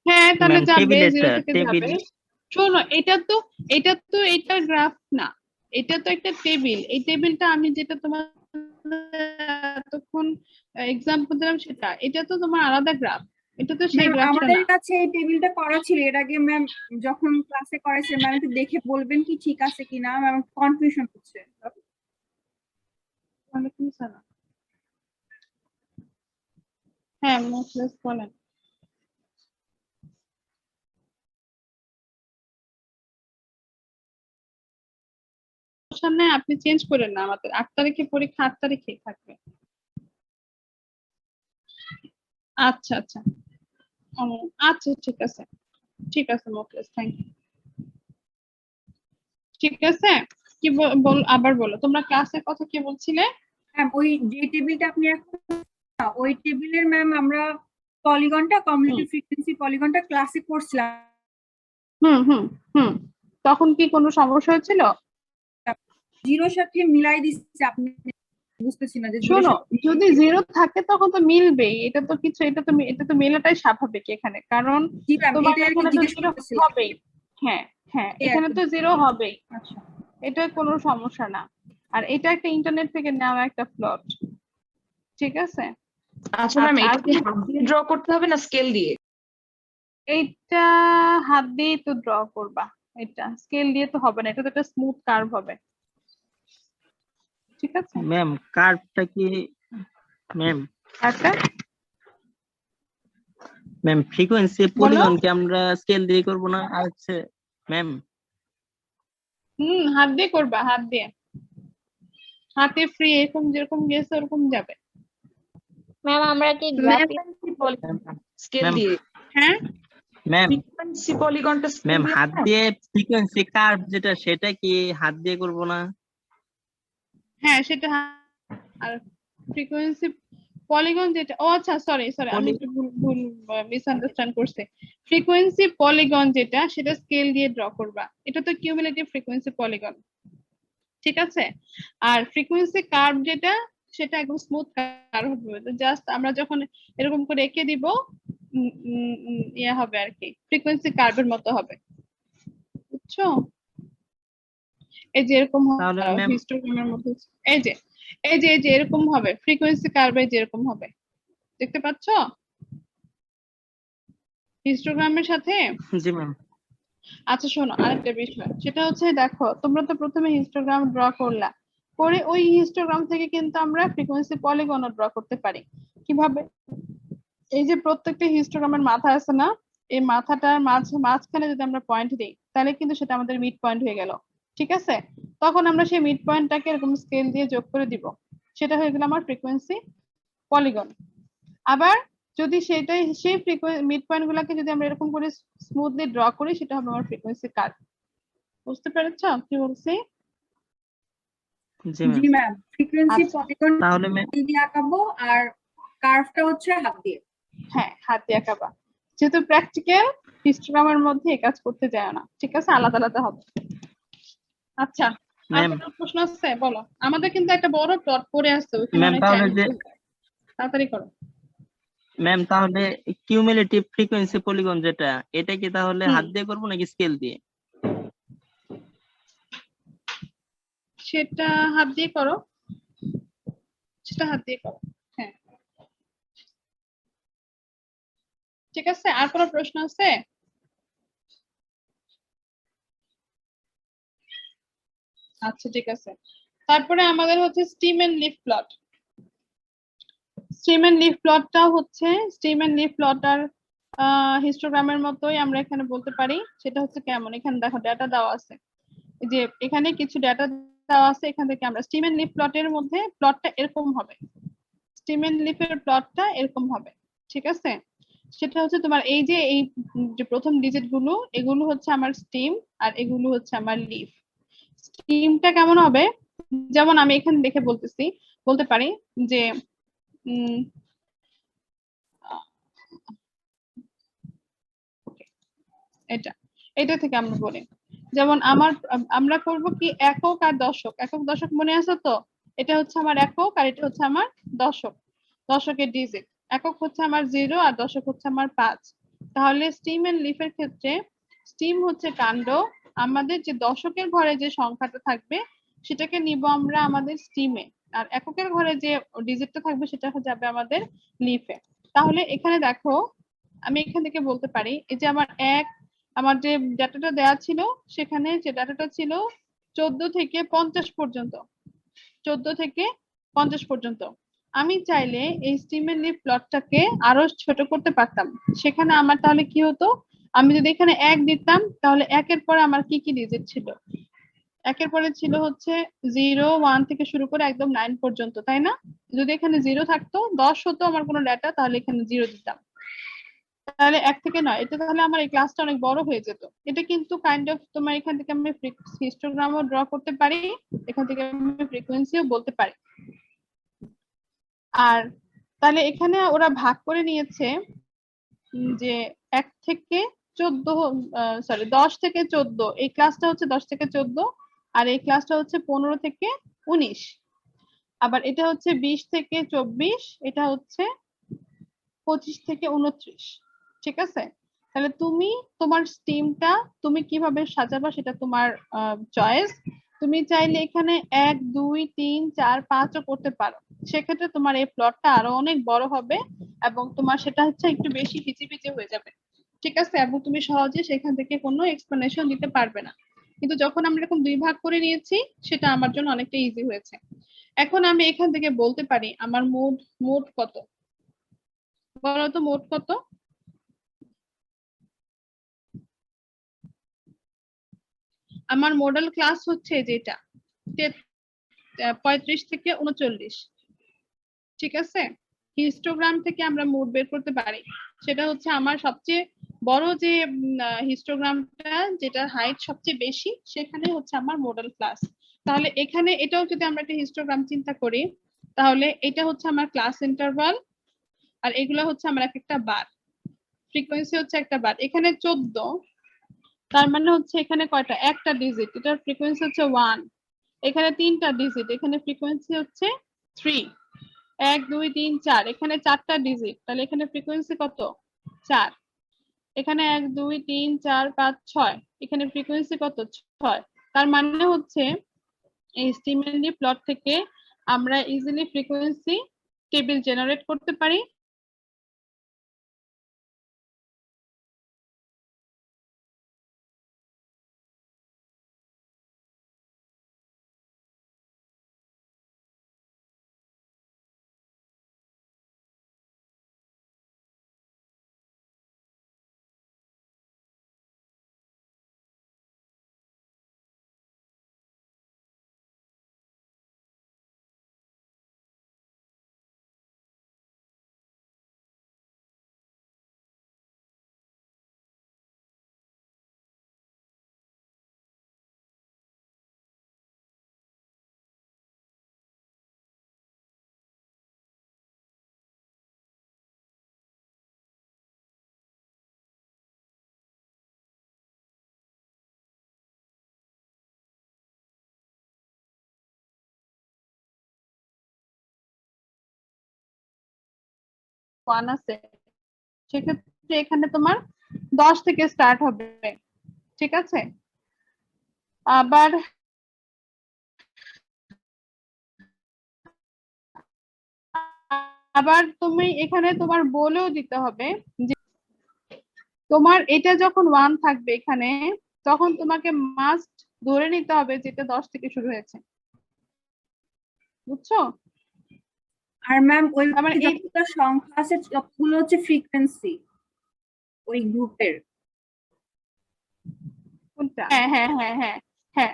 হ্যাঁ তাহলে ম্যাম যাবে, টেবিলেরটা 0 থেকে টেবিল যাবে। শোনো, এটা গ্রাফ না, এটা তো একটা টেবিল। এই টেবিলটা আমি যেটা তোমার এতক্ষণ এক্সাম্পল দিলাম সেটা, এটা তো তোমার আলাদা গ্রাফ, এটা তো সেই ম্যাম গ্রাফটা আমাদের না। কাছে এই টেবিলটা করা ছিল এর আগে, ম্যাম যখন ক্লাসে করাইছে ম্যাম একটু দেখে বলবেন কি ঠিক আছে কিনা, ম্যাম কনফিউশন হচ্ছে। ওয়ালাইকুম সালাম। হ্যাঁ মোখলেস বলেন। সামনে আপনি চেঞ্জ করেন না, আমাদের 8 তারিখে পরীক্ষা, 8 তারিখেই থাকবে। আচ্ছা আচ্ছা ও, আচ্ছা ঠিক আছে, ঠিক আছে মোখলেস, থ্যাংক ইউ। ঠিক আছে, কি বল আবার বলো, তোমরা ক্লাসের কথা কি বলছিলে? ম্যাম ওই যে টেবিলটা আপনি এখন, ওই টেবিলের ম্যাম আমরা পলিগনটা কমিউনিটি ফ্রিকোয়েন্সি পলিগনটা ক্লাসে করছিলাম, হুম হুম হুম তখন কি কোনো সমস্যা হয়েছিল? 0 সাথে মিলাই দিচ্ছে আপনি, বুঝতেছি না যে 0 শোনো, সাথে যদি 0 থাকে তখন তো মিলবেই, এটা তো কিছু, এটা তো মেলাটাই স্বাভাবিক এখানে, কারণ জি ম্যাম তোমার এটাই আর কি এখানে তো জিজ্ঞেস 0 করতেছিলাম। হবেই। হ্যাঁ হ্যাঁ এই আর এখানে কি। তো 0 হবেই, আচ্ছা এটা কোনো সমস্যা না। আর এটা একটা ইন্টারনেট থেকে নেওয়া একটা প্লট, ঠিক আছে? আচ্ছা ম্যাম, আচ্ছা, এটা আর কি হাত দিয়ে ড্র করতে হবে না স্কেল দিয়ে? এইটা হাত দিয়ে তো ড্র করবা, এটা স্কেল দিয়ে তো হবে না, এটা তো একটা স্মুথ কার্ভ হবে, ঠিক আছে? ম্যাম কার্ভটা কি ম্যাম একটা ম্যাম ফ্রিকোয়েন্সি বলো। পলিগনকে আমরা স্কেল দিয়ে করব না? আর হচ্ছে ম্যাম হাত দিয়ে করবা, হাত দিয়ে, হাতে ফ্রি এরকম যেরকম গেছে ওরকম যাবে। ম্যাম আমরা কি ফ্রিকোয়েন্সি পলিগন স্কেল ম্যাম দিয়ে, ম্যাম ফ্রিকোয়েন্সি পলিগনটা স্কেল ম্যাম দিয়ে হাত না? দিয়ে ফ্রিকোয়েন্সি কার্ভ যেটা সেটা কি হাত দিয়ে করব না? হ্যাঁ সেটা আর ফ্রিকোয়েন্সি পলিগন যেটা, ও আচ্ছা সরি সরি আমি একটু ভুল ভুল মিসআন্ডারস্ট্যান্ড করছি। ফ্রিকোয়েন্সি পলিগন যেটা সেটা স্কেল দিয়ে ড্র করবা, এটা তো কিউমুলেটিভ ফ্রিকোয়েন্সি পলিগন, ঠিক আছে? আর ফ্রিকোয়েন্সি কার্ভ যেটা সেটা একদম স্মুথ কার্ভ হবে, জাস্ট আমরা যখন এরকম করে এঁকে দিব ইয়ে হবে আর কি, ফ্রিকোয়েন্সি কার্ভের মতো হবে, বুঝছো? এই যে এরকম তাহলে ম্যাম হিস্টোগ্রামের মধ্যে এই যে এরকম হবে, ফ্রিকোয়েন্সি কার্ভে যেরকম হবে, দেখতে পাচ্ছ হিস্টোগ্রামের সাথে। জি ম্যাম। আচ্ছা শোনো, আরেকটা বিষয় সেটা হচ্ছে, দেখো তোমরা তো প্রথমে হিস্টোগ্রাম ড্র করলা, করে ওই হিস্টোগ্রাম থেকে কিন্তু আমরা ফ্রিকোয়েন্সি পলিগনও ড্র করতে পারি। কিভাবে? এই যে প্রত্যেকটা হিস্টোগ্রামের মাথা আছে না, এই মাথাটার মাঝখানে যদি আমরা পয়েন্ট দিই, তাহলে কিন্তু সেটা আমাদের মিড পয়েন্ট হয়ে গেল। ঠিক আছে, তখন আমরা সেই মিড পয়েন্টটাকে এরকম স্কেল দিয়ে যোগ করে দিব, সেটা হয়ে গেল আমার ফ্রিকোয়েন্সি পলিগন। আবার যদি সেটাই সেই মিড পয়েন্ট গুলাকে যদি আমরা এরকম করে স্মুথলি ড্র করি, সেটা হবে আমার ফ্রিকোয়েন্সি কার্ভ। বুঝতে পেরেছো কি বলছি? জি জি ম্যাম। ম্যাম, ফ্রিকোয়েন্সি আচ্ছা। পলিগন তাহলে ম্যাম দিয়ে আঁকাবো আর কার্ভটা হচ্ছে হাত দিয়ে। হ্যাঁ, হাত দিয়ে আঁকাবা, যেহেতু প্র্যাকটিক্যাল হিস্টোগ্রামের মধ্যে এই কাজ করতে যায় না। ঠিক আছে, আলাদা আলাদা হবে। আচ্ছা, আর ম্যাম কোনো প্রশ্ন আছে? বলো। আমাদের কিন্তু একটা বড় প্লট পড়ে আছে, ওখানে ম্যাম অনেক তাহলে টাইম যে তাড়াতাড়ি করো। ম্যাম তাহলে কিউমুলেটিভ ফ্রিকোয়েন্সি পলিগন যেটা, এটা কি তাহলে হাত দিয়ে করবো নাকি স্কেল দিয়ে? সেটা হাত দিয়ে করো, সেটা হাত দিয়ে করো। হ্যাঁ, ঠিক আছে। আর কোনো প্রশ্ন আছে? আচ্ছা ঠিক আছে। তারপরে আমাদের হচ্ছে stem and leaf plot. Stem and leaf প্লটটা হচ্ছে, স্টিম এন্ড লিফ প্লট আর হিস্টোগ্রামের মতোই আমরা এখানে বলতে পারি। সেটা হচ্ছে কেমন, এখানে দেখো ডেটা দেওয়া আছে, যে এখানে কিছু ডেটা দেওয়া আছে, এখান থেকে আমরা স্টিম এন্ড লিফ প্লটের মধ্যে প্লটটা এরকম হবে, স্টিম এন্ড লিফের প্লটটা এরকম হবে। ঠিক আছে, সেটা হচ্ছে তোমার এই যে যে প্রথম ডিজিট গুলো, এগুলো হচ্ছে আমার স্টিম আর এগুলো হচ্ছে আমার লিফ। স্টিমটা কেমন হবে, যেমন আমি এখানে দেখে বলতে পারি যে এটা থেকে আমরা বলি, যেমন আমরা করব কি একক আর দশক। একক দশক মনে আছে তো? এটা হচ্ছে আমার একক আর এটা হচ্ছে আমার দশক, দশকের ডিজিট। একক হচ্ছে আমার 0 আর দশক হচ্ছে আমার 5। তাহলে স্টিম এন্ড লিফের ক্ষেত্রে স্টিম হচ্ছে কাণ্ড, আমাদের যে দশকের ঘরে যে সংখ্যাটা থাকবে সেটাকে নিব আমরা আমাদের স্টিমে, আর এককের ঘরে যে ডিজিটটা থাকবে সেটা যাবে আমাদের লিফে। তাহলে এখানে দেখো, আমি এখান থেকে বলতে পারি, এই যে আমার যে ডাটাটা দেওয়া ছিল, সেখানে যে ডাটাটা ছিল 14 থেকে 50 পর্যন্ত, 14 থেকে 50 পর্যন্ত। আমি চাইলে এই স্টিম এন্ড লিফ প্লটটাকে আরো ছোট করতে পারতাম। সেখানে আমার তাহলে কি হতো, আমি যদি এখানে 1 দিতাম, তাহলে 1 এর পরে আমার কি কি ডিজিট ছিল? 1 এর পরে ছিল হচ্ছে 0, 1 থেকে শুরু করে একদম 9 পর্যন্ত, তাই না? যদি এখানে 0 থাকতো, 10 হতো আমার কোনো ডাটা, তাহলে এখানে 0 দিতাম, তাহলে 1 থেকে 9। এটা তাহলে আমার এই ক্লাসটা অনেক বড় হয়ে যেত। এটা কিন্তু কাইন্ড অফ তোমার এখান থেকে আমি হিস্টোগ্রামও ড্র করতে পারি, এখান থেকে আমি ফ্রিকোয়েন্সিও বলতে পারি। আর তাহলে এখানে ওরা ভাগ করে নিয়েছে যে 1 থেকে 10 থেকে 14, এই ক্লাসটা হচ্ছে 10 থেকে 14, আর এই ক্লাসটা হচ্ছে 15 থেকে 19, আবার এটা হচ্ছে 20 থেকে 24, এটা হচ্ছে 25 থেকে 29। ঠিক আছে, তাহলে তুমি তোমার স্টিমটা তুমি কিভাবে সাজাবা সেটা তোমার চয়েস। তুমি চাইলে এখানে 1, 2, 3, 4, 5ও করতে পারো, সেক্ষেত্রে তোমার এই প্লটটা আরো অনেক বড় হবে এবং তোমার সেটা হচ্ছে একটু বেশি হিজিবিজি হয়ে যাবে। ঠিক আছে, এবং তুমি সহজে সেখান থেকে কোনো এক্সপ্লেনেশন দিতে পারবে না। কিন্তু যখন আমরা এরকম 2 ভাগ করে নিয়েছি, সেটা আমার জন্য অনেকটা ইজি হয়েছে। এখন আমি এখান থেকে বলতে পারি আমার মোট কত, বলো তো মোট কত? আমার মডেল ক্লাস হচ্ছে যেটা 35 থেকে 39। ঠিক আছে, হিস্টোগ্রাম থেকে আমরা মোড বের করতে পারি, সেটা হচ্ছে আমার সবচেয়ে বড় যে হিস্টোগ্রামটা, যেটা হাইট সবচেয়ে বেশি, সেখানে হচ্ছে আমার মডেল ক্লাস। তাহলে এখানে এটাও যদি আমরা একটা হিস্টোগ্রাম চিন্তা করি, তাহলে এটা হচ্ছে আমার ক্লাস ইন্টারভাল, আর এগুলো হচ্ছে আমার একটা বার, ফ্রিকোয়েন্সি হচ্ছে একটা বার। এখানে 14, তার মানে হচ্ছে এখানে কয়টা, একটা ডিজিট, এটার ফ্রিকোয়েন্সি হচ্ছে 1। এখানে 3টা ডিজিট, এখানে ফ্রিকোয়েন্সি হচ্ছে 3। 1, 2, 3, 4, এখানে 4টা ডিজিট, তাহলে এখানে ফ্রিকোয়েন্সি কত, 4। এখানে 1, 2, 3, 4, 5, 6, এখানে ফ্রিকোয়েন্সি কত, 6। তার মানে হচ্ছে এই স্টিমেনলি প্লট থেকে আমরা ইজিলি ফ্রিকোয়েন্সি টেবিল জেনারেট করতে পারি। ওয়ান আছে, সেক্ষেত্রে এখানে তোমার 10 থেকে স্টার্ট হবে, ঠিক আছে। আবার তুমি এখানে তোমার বলেও দিতে হবে যে তোমার এটা যখন 1 থাকবে এখানে, তখন তোমাকে মাস্ট ধরে নিতে হবে যেটা 10 থেকে শুরু হয়েছে, বুঝছো? আর ম্যাম ওই আমার এই যতগুলো সংখ্যা আছে সবগুলো হচ্ছে ফ্রিকোয়েন্সি ওই গ্রুপের। কোনটা? হ্যাঁ হ্যাঁ হ্যাঁ হ্যাঁ হ্যাঁ,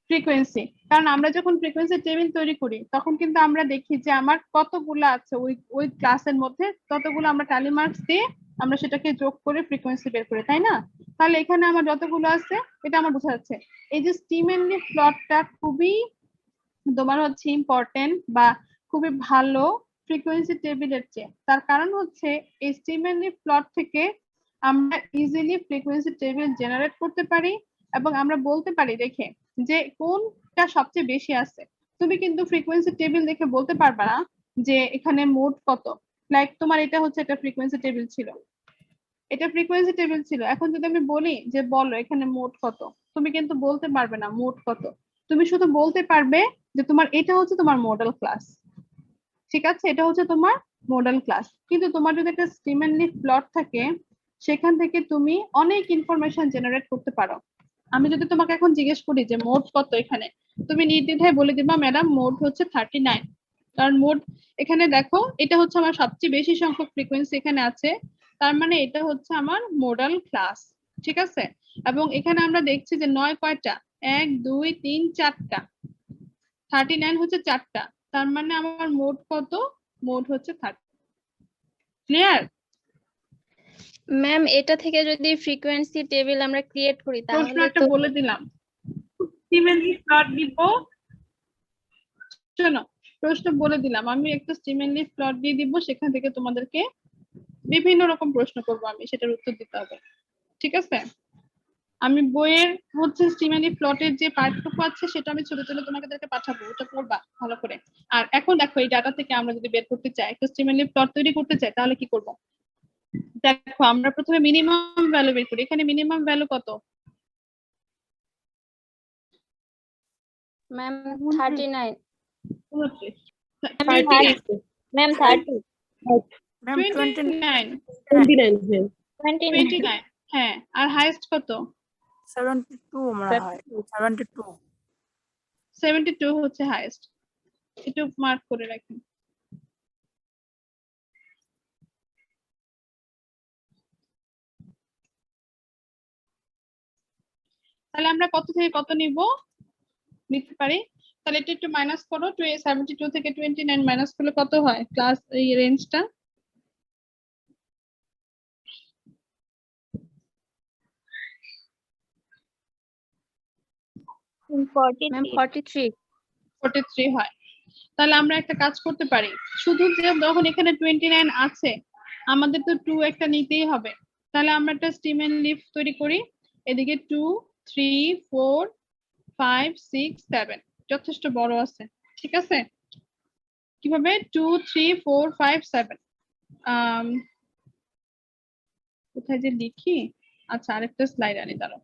ফ্রিকোয়েন্সি। কারণ আমরা যখন ফ্রিকোয়েন্সি টেবিল তৈরি করি তখন কিন্তু আমরা দেখি যে আমার কতগুলো আছে ওই ওই ক্লাসের মধ্যে, ততগুলো আমরা ট্যালি মার্কস দিয়ে আমরা সেটাকে যোগ করে ফ্রিকোয়েন্সি বের করি, তাই না? তাহলে এখানে আমার যতগুলো আছে এটা আমার বোঝা যাচ্ছে। এই যে স্টিমেনলি প্লটটা খুবই তোমার হচ্ছে ইম্পর্টেন্ট বা খুবই ভালো ফ্রিকোয়েন্সি টেবিলের চেয়ে। তার কারণ হচ্ছে এই স্টিমেনলি প্লট থেকে আমরা ইজিলি ফ্রিকোয়েন্সি টেবিল জেনারেট করতে পারি এবং আমরা বলতে পারি দেখে যে কোনটা সবচেয়ে বেশি আছে। তুমি কিন্তু ফ্রিকোয়েন্সি টেবিল দেখে বলতে পারবে না যে এখানে মোড কত। লাইক তোমার এটা হচ্ছে একটা ফ্রিকোয়েন্সি টেবিল ছিল, এটা ফ্রিকোয়েন্সি টেবিল ছিল, এখন যদি আমি বলি যে বলো এখানে মোড কত, তুমি কিন্তু বলতে পারবে না মোড কত। তুমি শুধু বলতে পারবে যে তোমার এটা হচ্ছে তোমার মডেল ক্লাস, ঠিক আছে, এটা হচ্ছে তোমার মডেল ক্লাস। কিন্তু তোমার যদি একটা স্টিমেনলি প্লট থাকে সেখান থেকে তুমি অনেক ইনফরমেশন জেনারেট করতে পারো। আমি যদি তোমাকে এখন জিজ্ঞেস করি যে মোড কত এখানে, তুমি নির্দ্বিধায় বলে দিবা ম্যাডাম মোড হচ্ছে 39। কারণ মোড এখানে দেখো এটা হচ্ছে আমার সবচেয়ে বেশি সংখ্যক ফ্রিকোয়েন্সি এখানে আছে, তার মানে এটা হচ্ছে আমার মডেল ক্লাস, ঠিক আছে। এবং এখানে আমরা দেখছি যে 9 কয়টা, 1 2 3 4টা, 39 হচ্ছে 4টা, তার মানে আমার মোড কত, মোড হচ্ছে 30। ক্লিয়ার? ম্যাম এটা থেকে যদি ফ্রিকোয়েন্সি টেবিল আমরা ক্রিয়েট করি প্রশ্ন তাহলে একটা তো বলে দিলাম, স্টিমেনলি প্লট দিব। শোনো, প্রশ্ন বলে দিলাম, আমি একটা স্টিমেনলি প্লট দিয়ে দিব, সেখান থেকে তোমাদেরকে বিভিন্ন রকম প্রশ্ন করব, আমি সেটার উত্তর দিতে হবে, ঠিক আছে। আমি বইয়ের হচ্ছে স্টিমেনলি প্লটের যে পার্টটুকু আছে সেটা আমি ছোট ছোট তোমাদেরকে পাঠাবো, ওটা পড়বা ভালো করে। আর এখন দেখো এই ডাটা থেকে আমরা যদি বের করতে চাই, একটা স্টিমেনলি প্লট তৈরি করতে চাই, তাহলে কি করব? দেখো আমরা প্রথমে মিনিমাম ভ্যালু বের করি। এখানে মিনিমাম ভ্যালু কত? ম্যাম 39 ম্যাম 30 ম্যাম 29 29 হ্যাঁ। আর হাইয়েস্ট কত? 72 মনে হয় 72। 72 হচ্ছে হাইয়েস্ট, একটু মার্ক করে রাখেন। তাহলে আমরা কত থেকে কত নিতে পারি? তাহলে এটা একটু মাইনাস করো, 72 থেকে 29 মাইনাস করলে কত হয় ক্লাস এই রেঞ্জটা? ম্যাম 43 43 হয়। তাহলে আমরা একটা কাজ করতে পারি, শুধু যে যখন এখানে 29 আছে আমাদের তো 2 একটা নিতেই হবে। তাহলে আমরা একটা স্টিমেন লিফ তৈরি করি, এদিকে 2 3 4 5 6 7 যথেষ্ট বড় আছে, ঠিক আছে। কিভাবে? 2 3 4 5 7 কোথায় যে লিখি, আচ্ছা আরেকটা স্লাইড আনি, দাঁড়াও।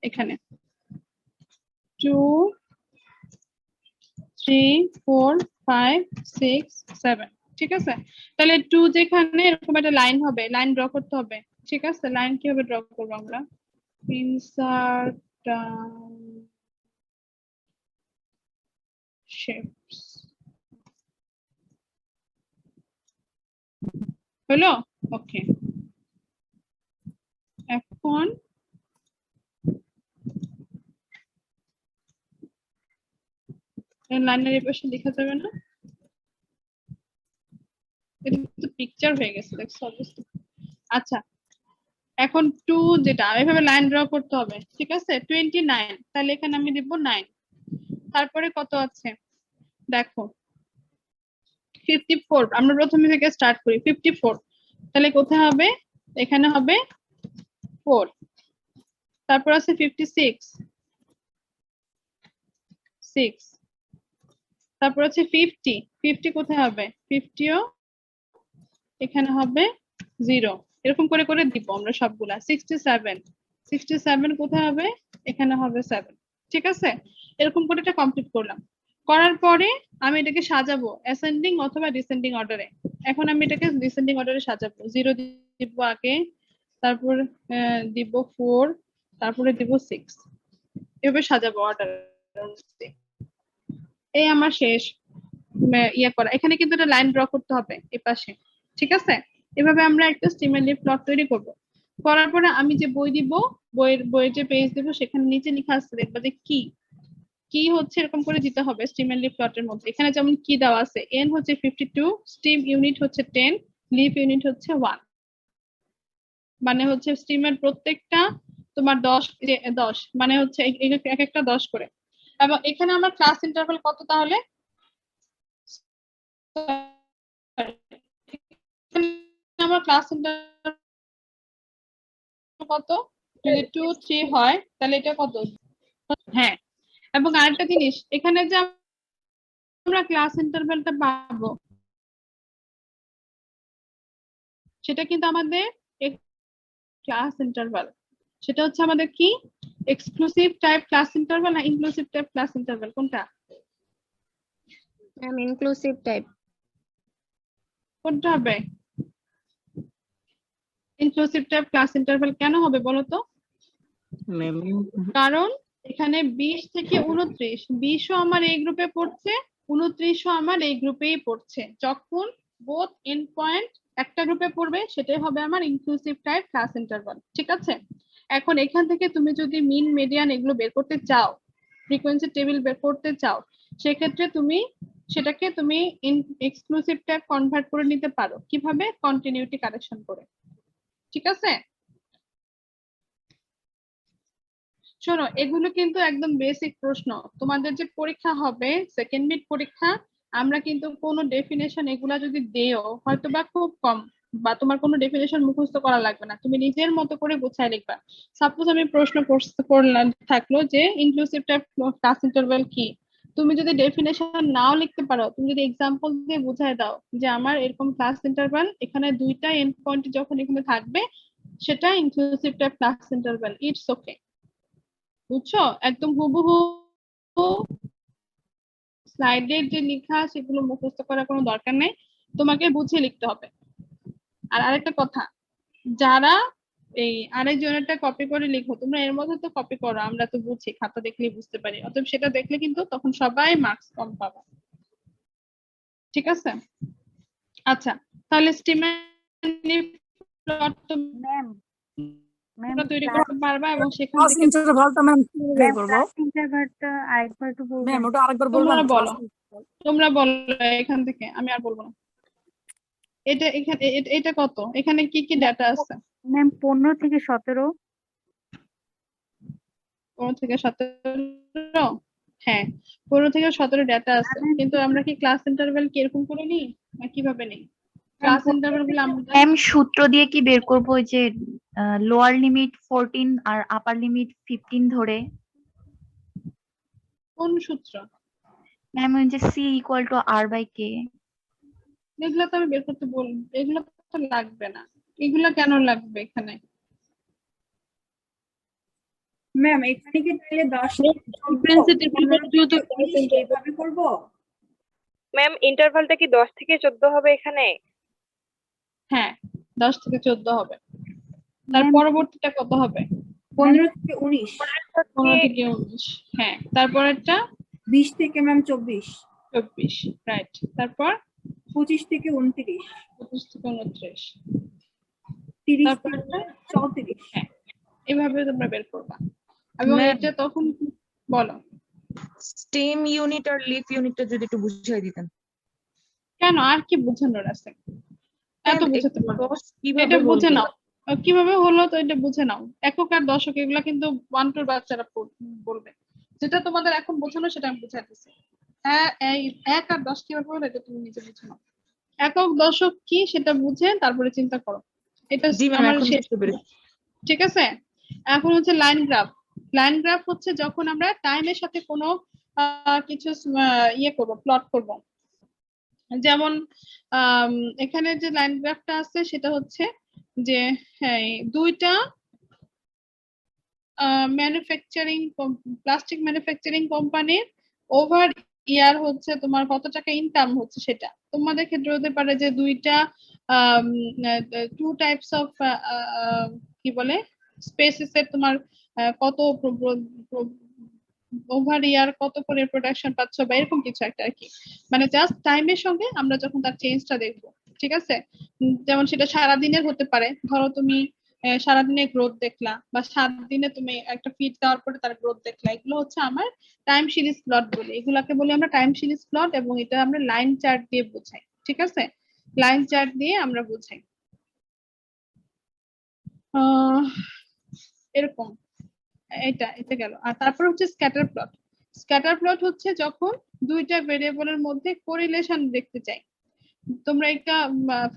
এখানে 2 3 4 5 6 7, ঠিক আছে? তাহলে 2 যেখানে এরকম একটা লাইন হবে, লাইন ড্র করতে হবে, ঠিক আছে? লাইন কিভাবে ড্র করবো আমরা? ইনসার্ট শেপস, হলো? ওকে, এখন লাইনের এই পাশে লেখা যাবে না, এটা তো পিকচার হয়ে গেছে, দেখছো অবস্থা। আচ্ছা, এখন 2 যেটা এভাবে লাইন ড্র করতে হবে, ঠিক আছে? 29, তাহলে এখানে আমি দিব 9। তারপরে কত আছে দেখো, 54, আমরা প্রথমে থেকে স্টার্ট করি। 54, তাহলে কোথায় হবে? এখানে হবে 4। তারপর আছে 56, 6। তারপর আছে 50, 50 কোথায় হবে? 50ও এখানে হবে 0। এরকম করে করে দিব আমরা সবগুলা। 67, 67 কোথায় হবে? এখানে হবে 7, ঠিক আছে? এরকম করে এটা কমপ্লিট করলাম। করার পরে আমি এটাকে সাজাবো অ্যাসেন্ডিং অথবা ডিসেন্ডিং অর্ডারে। এখন আমি এটাকে ডিসেন্ডিং অর্ডারে সাজাবো। 0 দিব আগে, তারপর দিব 4, তারপরে দিব 6, এভাবে সাজাবো অর্ডার। এই আমার শেষ ইয়ে করা। এখানে কিন্তু একটা লাইন ড্র করতে হবে এই পাশে, ঠিক আছে? এভাবে আমরা একটা স্টিমারলি প্লট তৈরি করব। করার পরে আমি যে বই দিব, বইয়ের যে পেজ দিব, সেখানে নিচে লেখা আছে, দেখবা যে কি হচ্ছে এরকম করে দিতে হবে স্টিমারলি প্লটের মধ্যে। এখানে যেমন কি দেওয়া আছে, এন হচ্ছে 52, স্টিম ইউনিট হচ্ছে 10, লিভ ইউনিট হচ্ছে 1। মানে হচ্ছে স্টিমের প্রত্যেকটা তোমার 10 মানে হচ্ছে এক একটা 10 করে। এবং এখানে আমার ক্লাস ইন্টারভাল কত তাহলে? আমার ক্লাস ইন্টারভাল কত? যদি 2 3 হয় তাহলে এটা কত? হ্যাঁ, এবং আরেকটা জিনিস, এখানে যে আমরা ক্লাস ইন্টারভালটা পাবো, সেটা কিন্তু আমাদের ক্লাস ইন্টারভাল। সেটা হচ্ছে আমাদের কি? এক্সক্লুসিভ টাইপ ক্লাস ইন্টারভাল না ইনক্লুসিভ টাইপ ক্লাস ইন্টারভাল, কোনটা? Ma'am inclusive type. কোনটা হবে? ইনক্লুসিভ টাইপ ক্লাস ইন্টারভাল কেন হবে বলো তো? ম্যাম কারণ এখানে 20 থেকে 29, 20ও আমার এই গ্রুপে পড়ছে, 29ও আমার এই গ্রুপেই পড়ছে। যখন বোথ এন্ড পয়েন্ট একটা গ্রুপে পড়বে, সেটাই হবে আমার ইনক্লুসিভ টাইপ ক্লাস ইন্টারভাল, ঠিক আছে? এখন এখান থেকে তুমি যদি মিন মিডিয়ান এগুলো বের করতে চাও, ফ্রিকোয়েন্সি টেবিল বের করতে চাও, সেক্ষেত্রে সেটাকে তুমি এক্সক্লুসিভ টাইপ কনভার্ট করে নিতে পারো। কিভাবে? কন্টিনিউটি কারেকশন করে, ঠিক আছে? শোনো, এগুলো কিন্তু একদম বেসিক প্রশ্ন। তোমাদের যে পরীক্ষা হবে সেকেন্ড মিড পরীক্ষা, আমরা কিন্তু কোনো ডেফিনেশন এগুলা যদি দেও হয়তো বা খুব কম, বা তোমার কোনো ডেফিনেশন মুখস্থ করা লাগবে না, তুমি নিজের মতো করে গুছায় লিখবা। সাপোজ আমি প্রশ্ন করলাম, থাকলো যে ইনক্লুসিভ টাইপ ক্লাস ইন্টারভাল কি, তুমি যদি ডেফিনেশন নাও লিখতে পারো, তুমি যদি এক্সাম্পল দিয়ে বুঝায় দাও যে আমার এরকম ক্লাস ইন্টারভাল, এখানে 2টা এন্ড পয়েন্ট যখন এখানে থাকবে, সেটা inclusive type class interval, it's okay. বুঝছো? একদম হুবহু স্লাইডের যে লেখা সেগুলো মুখস্থ করার কোনো দরকার নেই, তোমাকে বুঝে লিখতে হবে। আর আরেকটা কথা, যারা এই আরেকজনেরটা কপি করে লিখো, তোমরা এর মধ্যে তো কপি করো, আমরা তো বুঝি, খাতা দেখলেই বুঝতে পারি, অতএব সেটা দেখলে কিন্তু তখন সবাই মার্কস কম পাবে, ঠিক আছে? আচ্ছা, তাহলে স্টিমারলি প্লট ম্যাম তোমরা তৈরি করতে পারবা, এবং সেখান ক্লাস থেকে ইন্টারভালটা ম্যাম বের করব। ক্লাস ইন্টারভালটা আরেকবার একটু বলবেন? ম্যাম ওটা আরেকবার বলবেন? তোমরা বলো, তোমরা বলো এখান থেকে, আমি আর বলবো না। এটা এখানে এটা কত? এখানে কি কি ডাটা আছে? ম্যাম 15 থেকে 17। 15 থেকে 17, হ্যাঁ 15 থেকে 17 ডাটা আছে, কিন্তু আমরা কি ক্লাস ইন্টারভ্যাল কি এরকম করে নিই না কিভাবে নিই? ক্লাস ইন্টারভ্যাল গুলো আমরা ম্যাম সূত্র দিয়ে কি বের করবো, ওই যে লোয়ার লিমিট 14 আর আপার লিমিট 15 ধরে? কোন সূত্র? ম্যাম ওই যে C equal to R by K. এগুলো তো আমি বের করতে বলবো, এগুলো তো লাগবে না। এগুলো কেন লাগবে এখানে? ম্যাম এখানে কি তাহলে 10 ফ্রিকোয়েন্সি টেবিলটা যেহেতু এইভাবে করবো? ম্যাম ইন্টারভালটা কি 10 থেকে 14 হবে এখানে? হ্যাঁ 10 থেকে 14 হবে। তার ম্যাম পরবর্তীটা কত হবে? 15 থেকে 19, 15 থেকে 19। হ্যাঁ তারপরেরটা 20 থেকে ম্যাম 24, 24, রাইট। তারপর 25 থেকে 29, 25 থেকে 29, 30 তারপরেরটা থেকে 34। হ্যাঁ এভাবে তোমরা বের করবা। এবং Ma'am, এটা তখন বলো স্টেম ইউনিট আর লিফ ইউনিটটা যদি একটু বুঝিয়ে দিতেন। কেন, আর কি বোঝানোর আছে? এত Ma'am, বোঝাতে পারবো? দশ কিভাবে এটা বুঝে হলো? নাও কিভাবে হলো, তো এটা বুঝে নাও। একক আর দশক এগুলা কিন্তু 1 2 বাচ্চারা বলবে। যেটা তোমাদের এখন বোঝানো সেটা আমি বুঝাইতেছি। হ্যাঁ এই 1 আর 10 কিভাবে হলো এটা তুমি নিজে বুঝে নাও। একক দশক কি সেটা বুঝে তারপরে চিন্তা করো। এটা জি ম্যাম, আমার এখন শেষ। বুঝতে পেরেছি। ঠিক আছে, এখন হচ্ছে লাইন গ্রাফ। লাইন গ্রাফ হচ্ছে যখন আমরা টাইমের সাথে কোনো কিছু ইয়ে করব, প্লট করব। যেমন এখানে যে লাইন গ্রাফটা আছে সেটা হচ্ছে যে হ্যাঁ দুইটা ম্যানুফ্যাকচারিং প্লাস্টিক ম্যানুফ্যাকচারিং কোম্পানির ওভার ইয়ার হচ্ছে তোমার কত টাকা ইনকাম হচ্ছে সেটা। তোমাদের ক্ষেত্রে হতে পারে যে দুইটা টু টাইপস অফ কি বলে স্পেসিস এর তোমার কত ওভার ইয়ার কত করে প্রোডাকশন পাচ্ছ বা এরকম কিছু একটা আর কি। মানে জাস্ট টাইমের সঙ্গে আমরা যখন তার চেঞ্জটা দেখবো, ঠিক আছে। যেমন সেটা সারাদিনের হতে পারে, ধরো তুমি সারাদিনে গ্রোথ দেখলা বা 7 দিনে তুমি একটা ফিড দেওয়ার পরে তার গ্রোথ দেখলা, এগুলো হচ্ছে আমার টাইম সিরিজ প্লট বলি। এগুলাকে বলি আমরা টাইম সিরিজ প্লট, এবং এটা আমরা লাইন চার্ট দিয়ে বোঝাই। ঠিক আছে, লাইন চার্ট দিয়ে আমরা বোঝাই। এরকম এটা গেল। আর তারপর হচ্ছে স্ক্যাটার প্লট। স্ক্যাটার প্লট হচ্ছে যখন দুইটা ভেরিয়েবলের মধ্যে কোরিলেশন দেখতে চাই। তোমরা একটা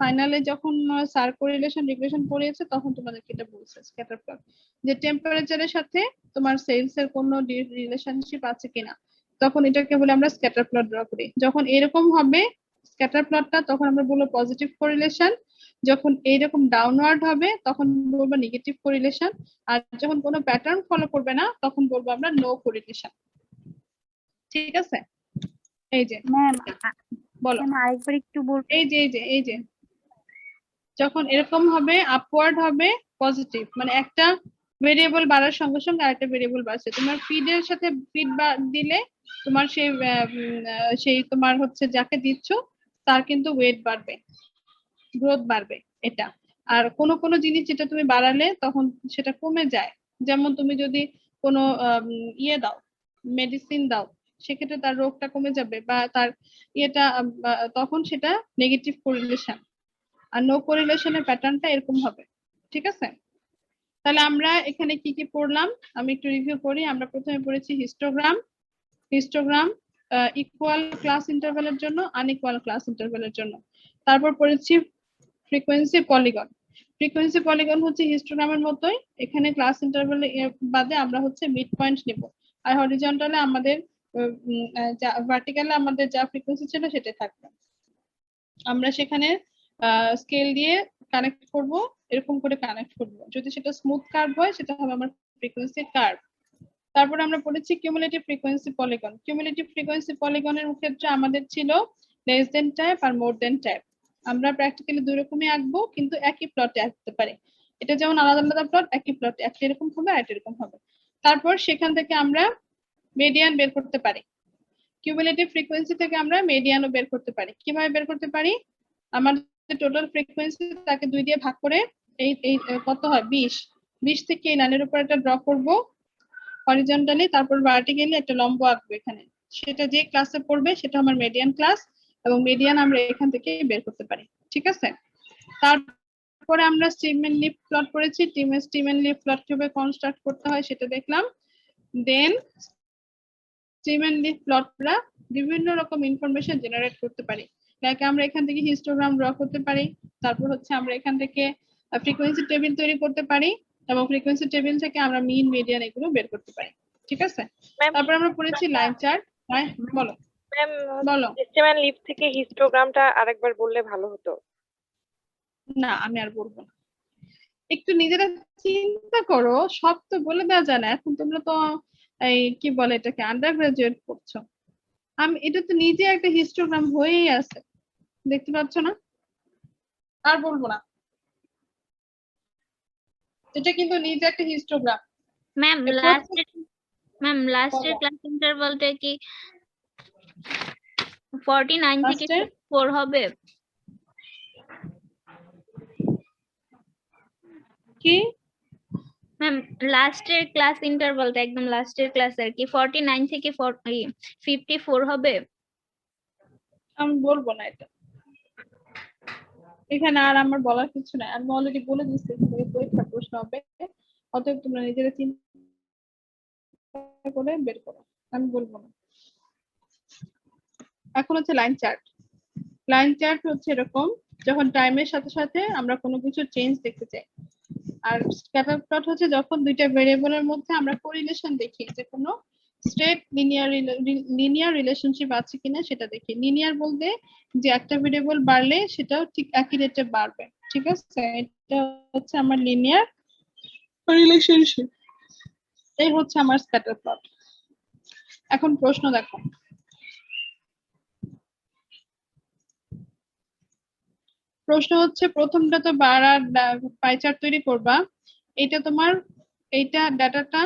ফাইনালে যখন স্যার কোরিলেশন রিগ্রেশন পড়িয়েছে তখন তোমাদেরকে এটা বলছে স্ক্যাটার প্লট, যে টেম্পারেচারের সাথে তোমার সেলস এর কোনো রিলেশনশিপ আছে কিনা, তখন এটাকে বলে আমরা স্ক্যাটার প্লট ড্র করি। যখন এরকম হবে স্ক্যাটার প্লটটা তখন আমরা বলবো পজিটিভ কোরিলেশন, যখন এইরকম ডাউনওয়ার্ড হবে তখন বলবো নেগেটিভ কোরিলেশন, আর যখন কোনো প্যাটার্ন ফলো করবে না তখন বলবো আমরা নো কোরিলেশন। ঠিক আছে, এই যে ম্যাম বলো আরেকবার একটু বলবো। এই যে যখন এরকম হবে আপওয়ার্ড হবে পজিটিভ, মানে একটা ভেরিয়েবল বাড়ার সঙ্গে সঙ্গে আরেকটা ভেরিয়েবল বাড়ছে। তোমার ফিডের সাথে ফিড দিলে তোমার সেই তোমার হচ্ছে যাকে দিচ্ছ তার কিন্তু ওয়েট বাড়বে, গ্রোথ বাড়বে এটা। আর কোনো কোনো জিনিস যেটা তুমি বাড়ালে তখন সেটা কমে যায়। যেমন তুমি যদি কোনো ইয়ে দাও, মেডিসিন দাও, সেক্ষেত্রে তার রোগটা কমে যাবে বা তার ইয়েটা তখন সেটা নেগেটিভ কোরিলেশন। আর নো কোরিলেশনের প্যাটার্নটা এরকম হবে। ঠিক আছে, তাহলে আমরা এখানে কি কি পড়লাম আমি একটু রিভিউ করি। আমরা প্রথমে পড়েছি হিস্টোগ্রাম। হিস্টোগ্রাম ইকুয়াল ক্লাস ইন্টারভ্যালের জন্য, আনইকুয়াল ক্লাস ইন্টারভ্যালের জন্য। তারপর পড়েছি ফ্রিকোয়েন্সি পলিগন। ফ্রিকোয়েন্সি পলিগন হচ্ছে হিস্টোগ্রামের মতোই, এখানে ক্লাস ইন্টারভ্যাল বাদে আমরা হচ্ছে মিড পয়েন্ট নিব, আর হরিজন্টালে আমাদের ভার্টিক্যালে আমাদের যা ফ্রিকোয়েন্সি ছিল সেটাই থাকবে। আমরা সেখানে স্কেল দিয়ে কানেক্ট করব, এরকম করে কানেক্ট করব। যদি সেটা স্মুথ কার্ভ হয় সেটা হবে আমার ফ্রিকোয়েন্সি কার্ভ। তারপরে আমরা পড়েছি cumulative frequency polygon. Cumulative frequency পলিগনের ক্ষেত্রে আমাদের ছিল লেস দেন টাইপ আর মোর দেন টাইপ। আমরা প্র্যাকটিক্যালি দুই রকমই আঁকবো, কিন্তু একই প্লটে আঁকতে পারি। এটা যেমন আলাদা আলাদা প্লট, একই প্লটে একটা এরকম হবে আর একটা এরকম হবে। তারপর সেখান থেকে আমরা মিডিয়ান বের করতে পারি। কিউমুলেটিভ ফ্রিকোয়েন্সি থেকে আমরা মিডিয়ানও বের করতে পারি। কিভাবে বের করতে পারি? আমাদের টোটাল ফ্রিকোয়েন্সি তাকে 2 দিয়ে ভাগ করে এই কত হয় 20 থেকে এই লাইনের উপর একটা ড্র করব হরিজন্টালি, তারপর ভার্টিক্যালি একটা লম্ব আঁকবো এখানে। সেটা যে ক্লাসে পড়বে সেটা আমার মিডিয়ান ক্লাস, এবং মিডিয়ান আমরা এখান থেকে বের করতে পারি। ঠিক আছে, তারপরে আমরা স্টিমেন লিফ প্লট করেছি। স্টিমেন লিফ প্লট কিভাবে কনস্ট্রাক্ট করতে হয় সেটা দেখলাম। দেন স্টিমেন লিফ প্লটরা বিভিন্ন রকম ইনফরমেশন জেনারেট করতে পারি। লাইক আমরা এখান থেকে হিস্টোগ্রাম ড্র করতে পারি, তারপর হচ্ছে আমরা এখান থেকে ফ্রিকোয়েন্সি টেবিল তৈরি করতে পারি, এবং ফ্রিকোয়েন্সি টেবিল থেকে আমরা মিন মিডিয়ান এগুলো বের করতে পারি। ঠিক আছে, তারপর আমরা পড়েছি লাইন চার্ট। বলো ম্যাম বলো। স্টেম লিফ থেকে হিস্টোগ্রামটা আরেকবার বললে ভালো হতো। না আমি আর বলবো না, একটু নিজেরা চিন্তা করো, সব তো বলে দেওয়া যায় না। এখন তোমরা তো এই কি বলে এটাকে আন্ডার গ্রাজুয়েট করছো। আমি এটা তো নিজে একটা হিস্টোগ্রাম হয়েই আছে, দেখতে পাচ্ছ না? আর বলবো না, এটা কিন্তু নিজে একটা হিস্টোগ্রাম। ম্যাম লাস্টের বলো। ক্লাস ইন্টারভালটা কি 49 থেকে লাস্টের 4 হবে? কি ম্যাম লাস্টের ক্লাস ইন্টারভালটা একদম লাস্টের ক্লাস আর কি 49 থেকে 54 হবে? আমি বলবো না এটা, এখানে আর আমার বলার কিছু নাই। আমি অলরেডি বলে দিচ্ছি পরীক্ষার প্রশ্ন হবে, অতএব তোমরা নিজেরা চিন্তা করে বের করো, আমি বলবো না। এখন হচ্ছে লাইন চার্ট। লাইন চার্ট হচ্ছে এরকম, যখন টাইমের সাথে সাথে আমরা কোনো কিছু চেঞ্জ দেখতে চাই। আর স্ক্যাটার প্লট হচ্ছে যখন দুইটা ভেরিয়েবলের মধ্যে আমরা কোরিলেশন দেখি, যে কোনো স্ট্রেট লিনিয়ার রিলেশনশিপ আছে কিনা সেটা দেখি। লিনিয়ার বলতে যে একটা ভেরিয়েবল বাড়লে সেটাও ঠিক একই রেটে বাড়বে, ঠিক আছে? এটা হচ্ছে আমার লিনিয়ার রিলেশনশিপ, এই হচ্ছে আমার স্ক্যাটার প্লট। এখন প্রশ্ন দেখো, প্রশ্ন হচ্ছে প্রথমটা তো বার আর পাই চার্ট তৈরি করবা। এটা তোমার, এইটা ডাটাটা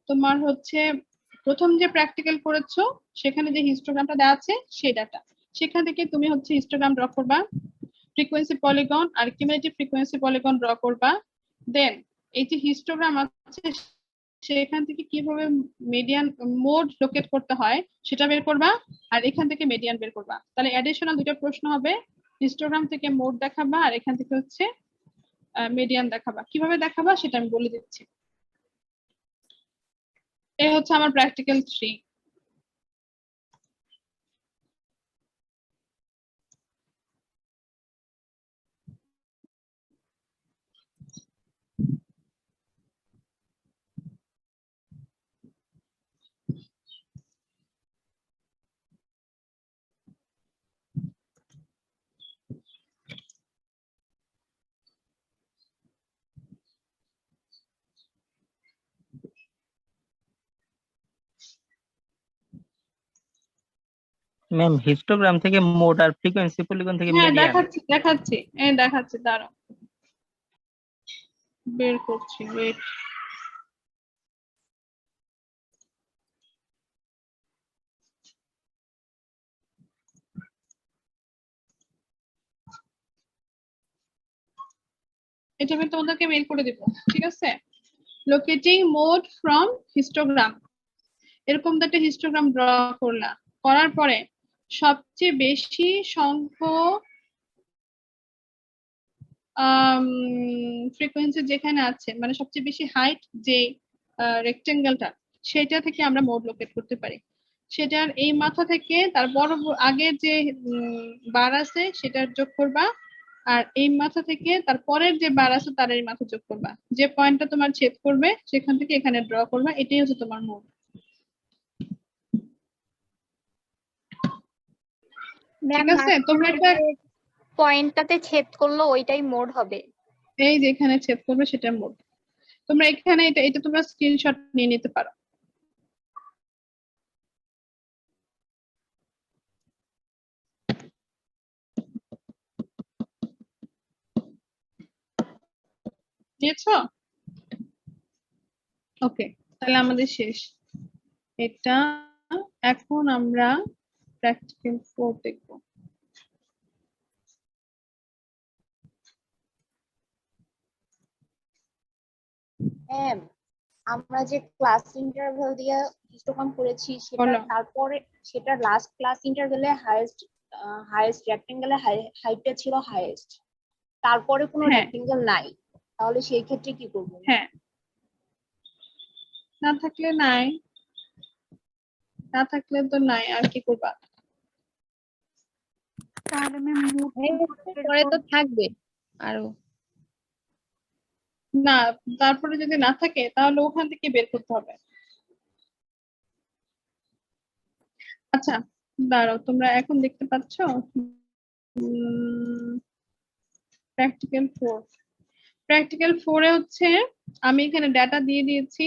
তোমার হচ্ছে প্রথম যে প্র্যাকটিক্যাল করেছো সেখানে যে হিস্টোগ্রামটা দেওয়া আছে সেই ডাটা, সেখান থেকে তুমি হচ্ছে হিস্টোগ্রাম ড্র করবা, ফ্রিকোয়েন্সি পলিগন আর কিউমুলেটিভ ফ্রিকোয়েন্সি পলিগন ড্র করবা। দেন এই যে হিস্টোগ্রাম আছে সেখান থেকে কিভাবে মিডিয়ান মোড লোকেট করতে হয় সেটা বের করবা, আর এখান থেকে মিডিয়ান বের করবা। তাহলে অ্যাডিশনাল দুটো প্রশ্ন হবে, হিস্টোগ্রাম থেকে মোড দেখাবা আর এখান থেকে হচ্ছে মিডিয়ান দেখাবা। কিভাবে দেখাবা সেটা আমি বলে দিচ্ছি। এই হচ্ছে আমার প্র্যাকটিক্যাল 3। ম্যাম হিস্টোগ্রাম থেকে মোড আর ফ্রিকোয়েন্সি পলিগন থেকে হ্যাঁ মিডিয়ান। দেখাচ্ছি এই দেখাচ্ছি, দাঁড়াও বের করছি, ওয়েট। এটা আমি তোমাদেরকে মেল করে দিব, ঠিক আছে? লোকেটিং মোড ফ্রম হিস্টোগ্রাম, এরকম একটা হিস্টোগ্রাম ড্র করলা, করার পরে সবচেয়ে বেশি সংখ্যক ফ্রিকোয়েন্সি যেখানে আছে, মানে সবচেয়ে বেশি হাইট যে রেক্টেঙ্গেলটা, সেটা থেকে আমরা মোড লোকেট করতে পারি। সেটার এই মাথা থেকে তার বড় আগের যে বার আছে সেটার যোগ করবা, আর এই মাথা থেকে তার পরের যে বার আছে তার এই মাথা যোগ করবা, যে পয়েন্টটা তোমার ছেদ করবে সেখান থেকে এখানে ড্র করবা, এটাই হচ্ছে তোমার মোড। ঠিক আছে, তোমরা একটা পয়েন্টটাতে ছেদ করলো ওইটাই মোড হবে। এই যে এখানে ছেদ করবে সেটা মোড। তোমরা এখানে এটা তোমরা স্ক্রিনশট নিয়ে নিতে পারো। নিয়েছো? ওকে, তাহলে আমাদের শেষ এটা। এখন আমরা প্র্যাকটিক্যাল 4 দেখব। ম্যাম আমরা যে ক্লাস ইন্টারভ্যাল দিয়ে হিস্টোগ্রাম করেছি সেটা বলো। তারপরে সেটা লাস্ট ক্লাস ইন্টারভ্যালে হাইয়েস্ট রেক্টেঙ্গেলে হাইটটা ছিল হাইয়েস্ট, তারপরে কোনো হ্যাঁ। রেক্টেঙ্গেল নাই, তাহলে সেই ক্ষেত্রে কি করব? হ্যাঁ, না থাকলে নাই, না থাকলে তো নাই, আর কি করবা? তাহলে ম্যাম পরে তো থাকবে আরো। না, তারপরে যদি না থাকে তাহলে ওখান থেকে বের করতে হবে। আচ্ছা দাঁড়াও, তোমরা এখন দেখতে পাচ্ছ প্র্যাকটিক্যাল 4। প্র্যাকটিক্যাল 4 এ হচ্ছে আমি এখানে ডাটা দিয়ে দিয়েছি।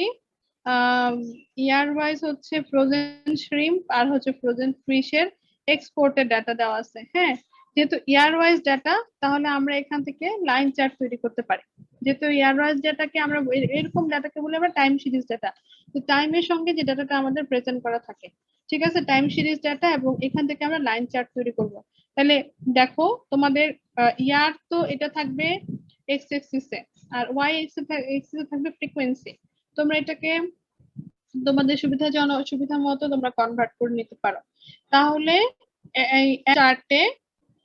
ইয়ার ওয়াইজ হচ্ছে ফ্রোজেন শ্রিম্প আর হচ্ছে ফ্রোজেন ফিশের এক্সপোর্টের ডাটা দেওয়া আছে। হ্যাঁ, যেহেতু ইয়ার ওয়াইজ ডাটা, তাহলে আমরা এখান থেকে লাইন চার্ট তৈরি করতে পারি। যেহেতু ইয়ার ওয়াইজ ডাটাকে আমরা এরকম ডাটাকে বলে আমরা টাইম সিরিজ ডাটা, তো টাইমের সঙ্গে যে ডাটাটা আমাদের প্রেজেন্ট করা থাকে, ঠিক আছে, টাইম সিরিজ ডাটা, এবং এখান থেকে আমরা লাইন চার্ট তৈরি করব। তাহলে দেখো তোমাদের ইয়ার তো এটা থাকবে এক্স এক্সিসে, আর ওয়াই এক্সিসে থাকবে ফ্রিকোয়েন্সি। তোমরা এটাকে তোমাদের সুবিধা মতো তোমরা কনভার্ট করে নিতে পারো। তাহলে এই চার্টে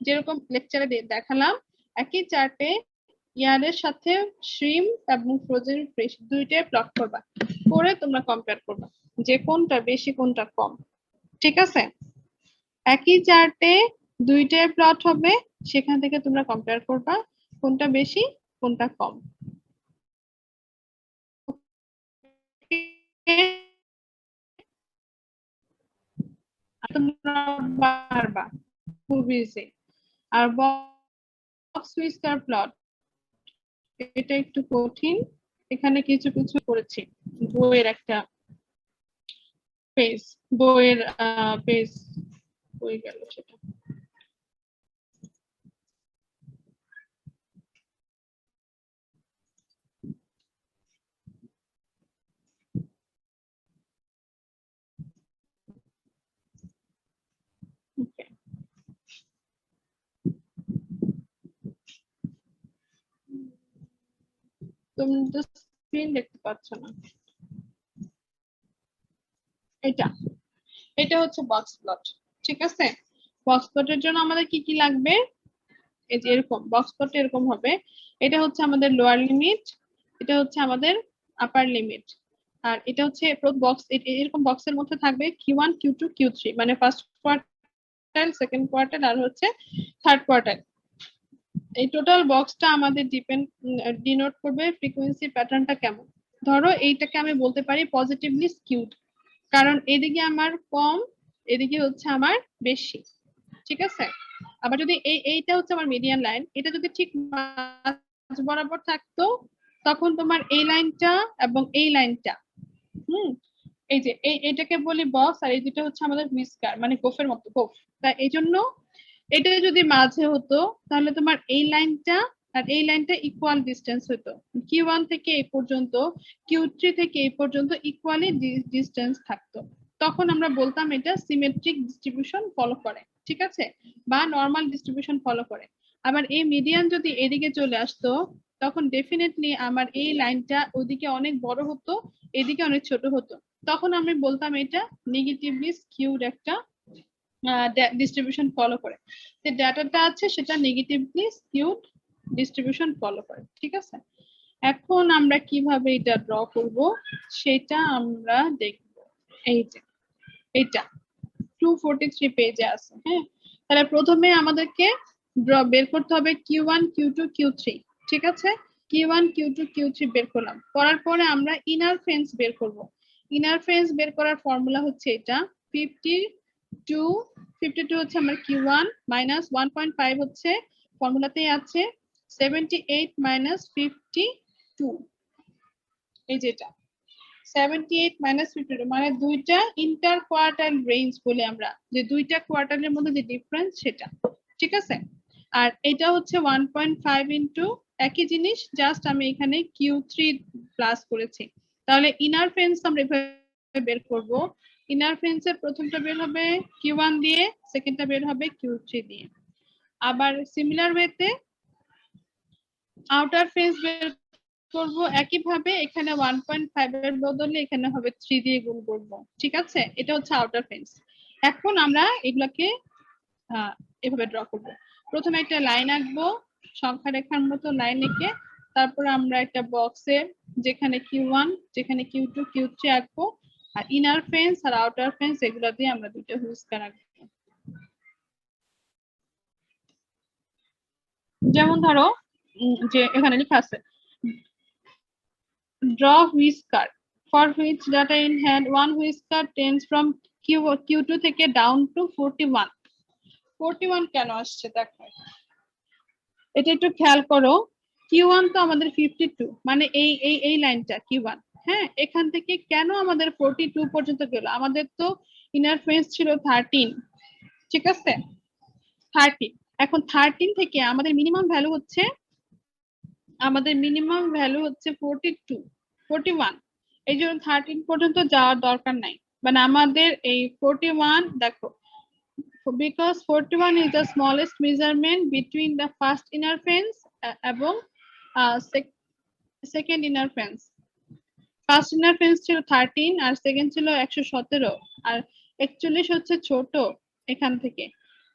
যেরকম লেকচারে দেখালাম, একই চার্টে ইয়ারের সাথে শ্রিম্প এবং ফ্রোজেন ফিশ দুইটাই প্লট করবা, করে তোমরা কম্পেয়ার করবা যে কোনটা বেশি কোনটা কম। ঠিক আছে, একই চার্টে দুইটাই প্লট হবে, সেখান থেকে তোমরা কম্পেয়ার করবা কোনটা বেশি কোনটা কম। তোমরা পারবা, খুব ইজি। আর বক্স হুইস্কার প্লট এটা একটু কঠিন, এখানে কিছু কিছু করেছি, বইয়ের একটা পেজ, বইয়ের পেজ বই গেল সেটা। Okay. তুমি তো স্ক্রিন দেখতে পাচ্ছ না। এটা হচ্ছে বক্স প্লট। ঠিক আছে, বক্স প্লটের জন্য আমাদের কি কি লাগবে, এই যে এরকম বক্স প্লট এরকম হবে। এটা হচ্ছে আমাদের লোয়ার লিমিট, এটা হচ্ছে আমাদের আপার লিমিট, আর এটা হচ্ছে বক্স, এরকম বক্সের মধ্যে থাকবে Q1 Q2 Q3, মানে ফার্স্ট কোয়ার্টাইল, সেকেন্ড কোয়ার্টাইল আর হচ্ছে থার্ড কোয়ার্টাইল। এই টোটাল বক্সটা আমাদের ডিনোট করবে ফ্রিকোয়েন্সি প্যাটার্নটা কেমন। ধরো এইটাকে আমি বলতে পারি পজিটিভলি স্কিউড, কারণ এদিকে আমার কম, এদিকে হচ্ছে আমার বেশি। ঠিক আছে, আবার যদি এইটা হচ্ছে আমার মিডিয়ান লাইন, এটা যদি ঠিক মাঝ বরাবর থাকতো, তখন তোমার এই লাইনটা এবং এই লাইনটা, এই যে এটাকে বলি বক্স, আর এই দুটো হচ্ছে আমাদের হুইস্কার, মানে গোফের মতো গোফ। তাই এই জন্য এটা যদি মাঝে হতো, তাহলে তোমার এই লাইনটা আর এই লাইনটা ইকুয়াল ডিস্টেন্স হতো, Q1 থেকে এই পর্যন্ত, Q3 থেকে এই পর্যন্ত ইকুয়ালি ডিস্টেন্স থাকতো। তখন আমরা বলতাম এটা সিমেট্রিক ডিস্ট্রিবিউশন ফলো করে, ঠিক আছে, বা নর্মাল ডিস্ট্রিবিউশন ফলো করে। আবার এই মিডিয়ান যদি এদিকে চলে আসতো, তখন ডেফিনেটলি আমার এই লাইনটা ওদিকে অনেক বড় হতো, এদিকে অনেক ছোট হতো, তখন আমি বলতাম এটা নেগেটিভলি স্কিউড একটা ডিস্ট্রিবিউশন ফলো করে। যে ডাটাটা আছে সেটা নেগেটিভলি স্কিউড ডিস্ট্রিবিউশন ফলো করে। ঠিক আছে, এখন আমরা কিভাবে এটা ড্র করব সেটা আমরা দেখব। এই যে এটা 243 পেজে আছে। হ্যাঁ, তাহলে প্রথমে আমাদেরকে বের করতে হবে Q1 Q2 Q3। ঠিক আছে, Q1 Q2 Q3 বের করলাম, করার পরে আমরা ইনার ফ্রেন্স বের করব। ইনার ফ্রেন্স বের করার ফর্মুলা হচ্ছে এটা 52 হচ্ছে আমার Q1 মাইনাস 1.5 হচ্ছে ফর্মুলাতেই আছে 78 মাইনাস 52, এই যেটা 78 মাইনাস 52, মানে দুইটা ইন্টার কোয়ার্টাইল রেঞ্জ বলে আমরা, যে দুইটা কোয়ার্টাইলের মধ্যে যে ডিফারেন্স সেটা। ঠিক আছে, আর এটা হচ্ছে 1.5 ইনটু একই জিনিস, জাস্ট আমি এখানে Q3 প্লাস করেছি। তাহলে ইনার ফ্রেন্স আমরা এভাবে বের করব। ইনার ফ্রেন্সের প্রথমটা বের হবে Q1 দিয়ে, সেকেন্ডটা বের হবে Q3 দিয়ে। আবার সিমিলার ওয়েতে আউটার ফ্রেন্স বের করব একইভাবে, এখানে 1.5 এর বদলে এখানে হবে 3 দিয়ে গুণ করব। ঠিক আছে, এটা হচ্ছে আউটার ফ্রেন্স। এখন আমরা এগুলাকে এভাবে ড্র করব। প্রথমে একটা লাইন আঁকবো, সংখ্যা রেখার মতো লাইন এঁকে, তারপরে আমরা একটা বক্সে যেখানে Q1 যেখানে Q2 Q3 আঁকবো, আর ইনার ফ্রেন্স আর আউটার ফ্রেন্স এগুলা দিয়ে আমরা দুটো হুইস্কার আঁকবো। যেমন ধরো যে এখানে লেখা আছে draw whisker for which data in hand one whisker tends from Q2 থেকে down to 41 কেন আসছে দেখো, এটা একটু খেয়াল করো। Q1 তো আমাদের 52, মানে এই লাইনটা Q1। হ্যাঁ, এখান থেকে কেন আমাদের 42 পর্যন্ত গেল? আমাদের তো ইনার ফ্রেন্স ছিল 13, ঠিক আছে 30। এখন 13 থেকে আমাদের মিনিমাম ভ্যালু হচ্ছে 42, 41। এই জন্য 13 পর্যন্ত যাওয়ার দরকার নাই, মানে আমাদের এই 41 দেখো, because 41 is the smallest measurement between the first inner fence এবং second inner fence. First inner fence ছিল 13 আর সেকেন্ড ছিল 117, আর 41 হচ্ছে ছোট এখান থেকে।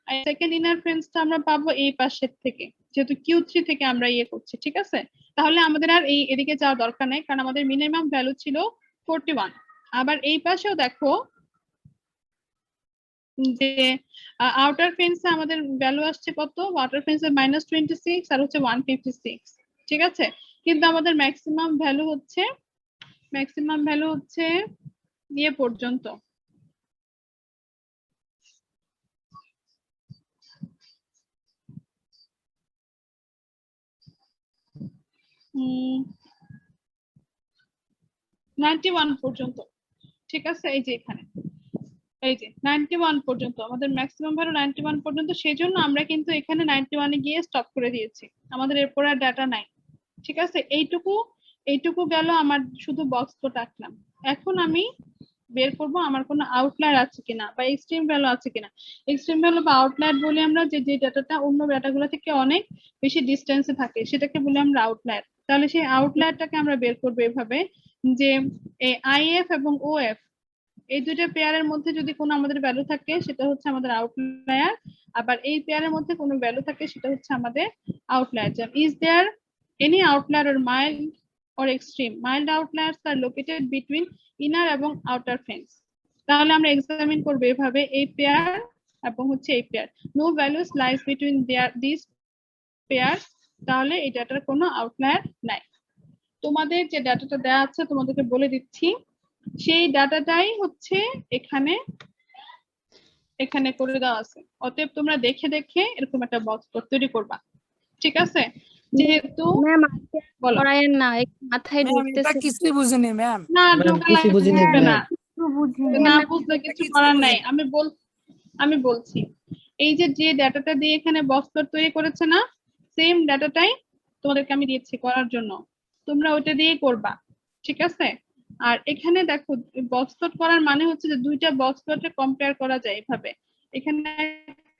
আর সেকেন্ড ইনার ফেন্সটা আমরা পাবো এই পাশের থেকে, যেহেতু Q3 থেকে আমরা ইয়ে করছি, ঠিক আছে। তাহলে আমাদের আর এদিকে যাওয়ার দরকার নেই, কারণ আমাদের মিনিমাম ভ্যালু ছিল 41। আবার এই পাশেও দেখো যে আউটার ফেন্সে আমাদের ভ্যালু আসছে কত, আউটার ফেন্সে -26 আর হচ্ছে 156, ঠিক আছে। কিন্তু আমাদের ম্যাক্সিমাম ভ্যালু হচ্ছে ইয়ে পর্যন্ত, হুম 91 পর্যন্ত, ঠিক আছে। এই যে এখানে এই যে 91 পর্যন্ত আমাদের ম্যাক্সিমাম ভ্যালু 91 পর্যন্ত, সেই জন্য আমরা কিন্তু এখানে 91 এ গিয়ে স্টপ করে দিয়েছি, আমাদের এরপর আর ডাটা নাই, ঠিক আছে। এইটুকু গেল আমার শুধু বক্স তো রাখলাম। এখন আমি বের করব আমার কোনো আউটলায়ার আছে কিনা বা এক্সট্রিম ভ্যালু আছে কিনা। এক্সট্রিম ভ্যালু বা আউটলায়ার বলি আমরা যে ডাটাটা অন্য ডাটাগুলো থেকে অনেক বেশি ডিসটেন্সে থাকে, সেটাকে বলি আমরা আউটলায়ার। তাহলে সেই আউটলায়ারটাকে আমরা বের করব এভাবে যে আইএফ এবং ওএফ এই দুইটা পেয়ারের মধ্যে যদি কোনো আমাদের ভ্যালু থাকে সেটা হচ্ছে আমাদের আউটলায়ার, আবার এই পেয়ারের মধ্যে কোনো ভ্যালু থাকে সেটা হচ্ছে আমাদের আউটলায়ার। যেমন is there any outlier or mild or extreme? Mild outliers are located between inner এবং outer fence. তাহলে আমরা এক্সামিন করব এভাবে, এই পেয়ার এবং হচ্ছে এই pair, no values lies between this pair, তাহলে এই ডাটার কোনো আউটলায়ার নাই। তোমাদের যে ডাটাটা দেওয়া আছে তোমাদেরকে বলে দিচ্ছি, সেই ডাটাটাই হচ্ছে এখানে করে দেওয়া আছে। অতএব তোমরা দেখে দেখে এরকম একটা বক্স তৈরি করবা, ঠিক আছে। যেহেতু ম্যাম বলো পড়ায়েন না, একটু মাথায় ম্যাম এটা ঢুকতেছে কিছুই বুঝিনি ম্যাম। না, ঢোকা লাগবে না, না বুঝলে কিছু করার নাই। আমি বলছি, এই যে ডাটাটা দিয়ে এখানে বক্স প্লট তৈরি করেছে না, সেম ডাটাটাই তোমাদেরকে আমি দিয়েছি করার জন্য, তোমরা ওইটা দিয়ে করবা, ঠিক আছে। আর এখানে দেখো বক্স প্লট করার মানে হচ্ছে যে দুইটা বক্স প্লটে কম্পেয়ার করা যায় এভাবে, এখানে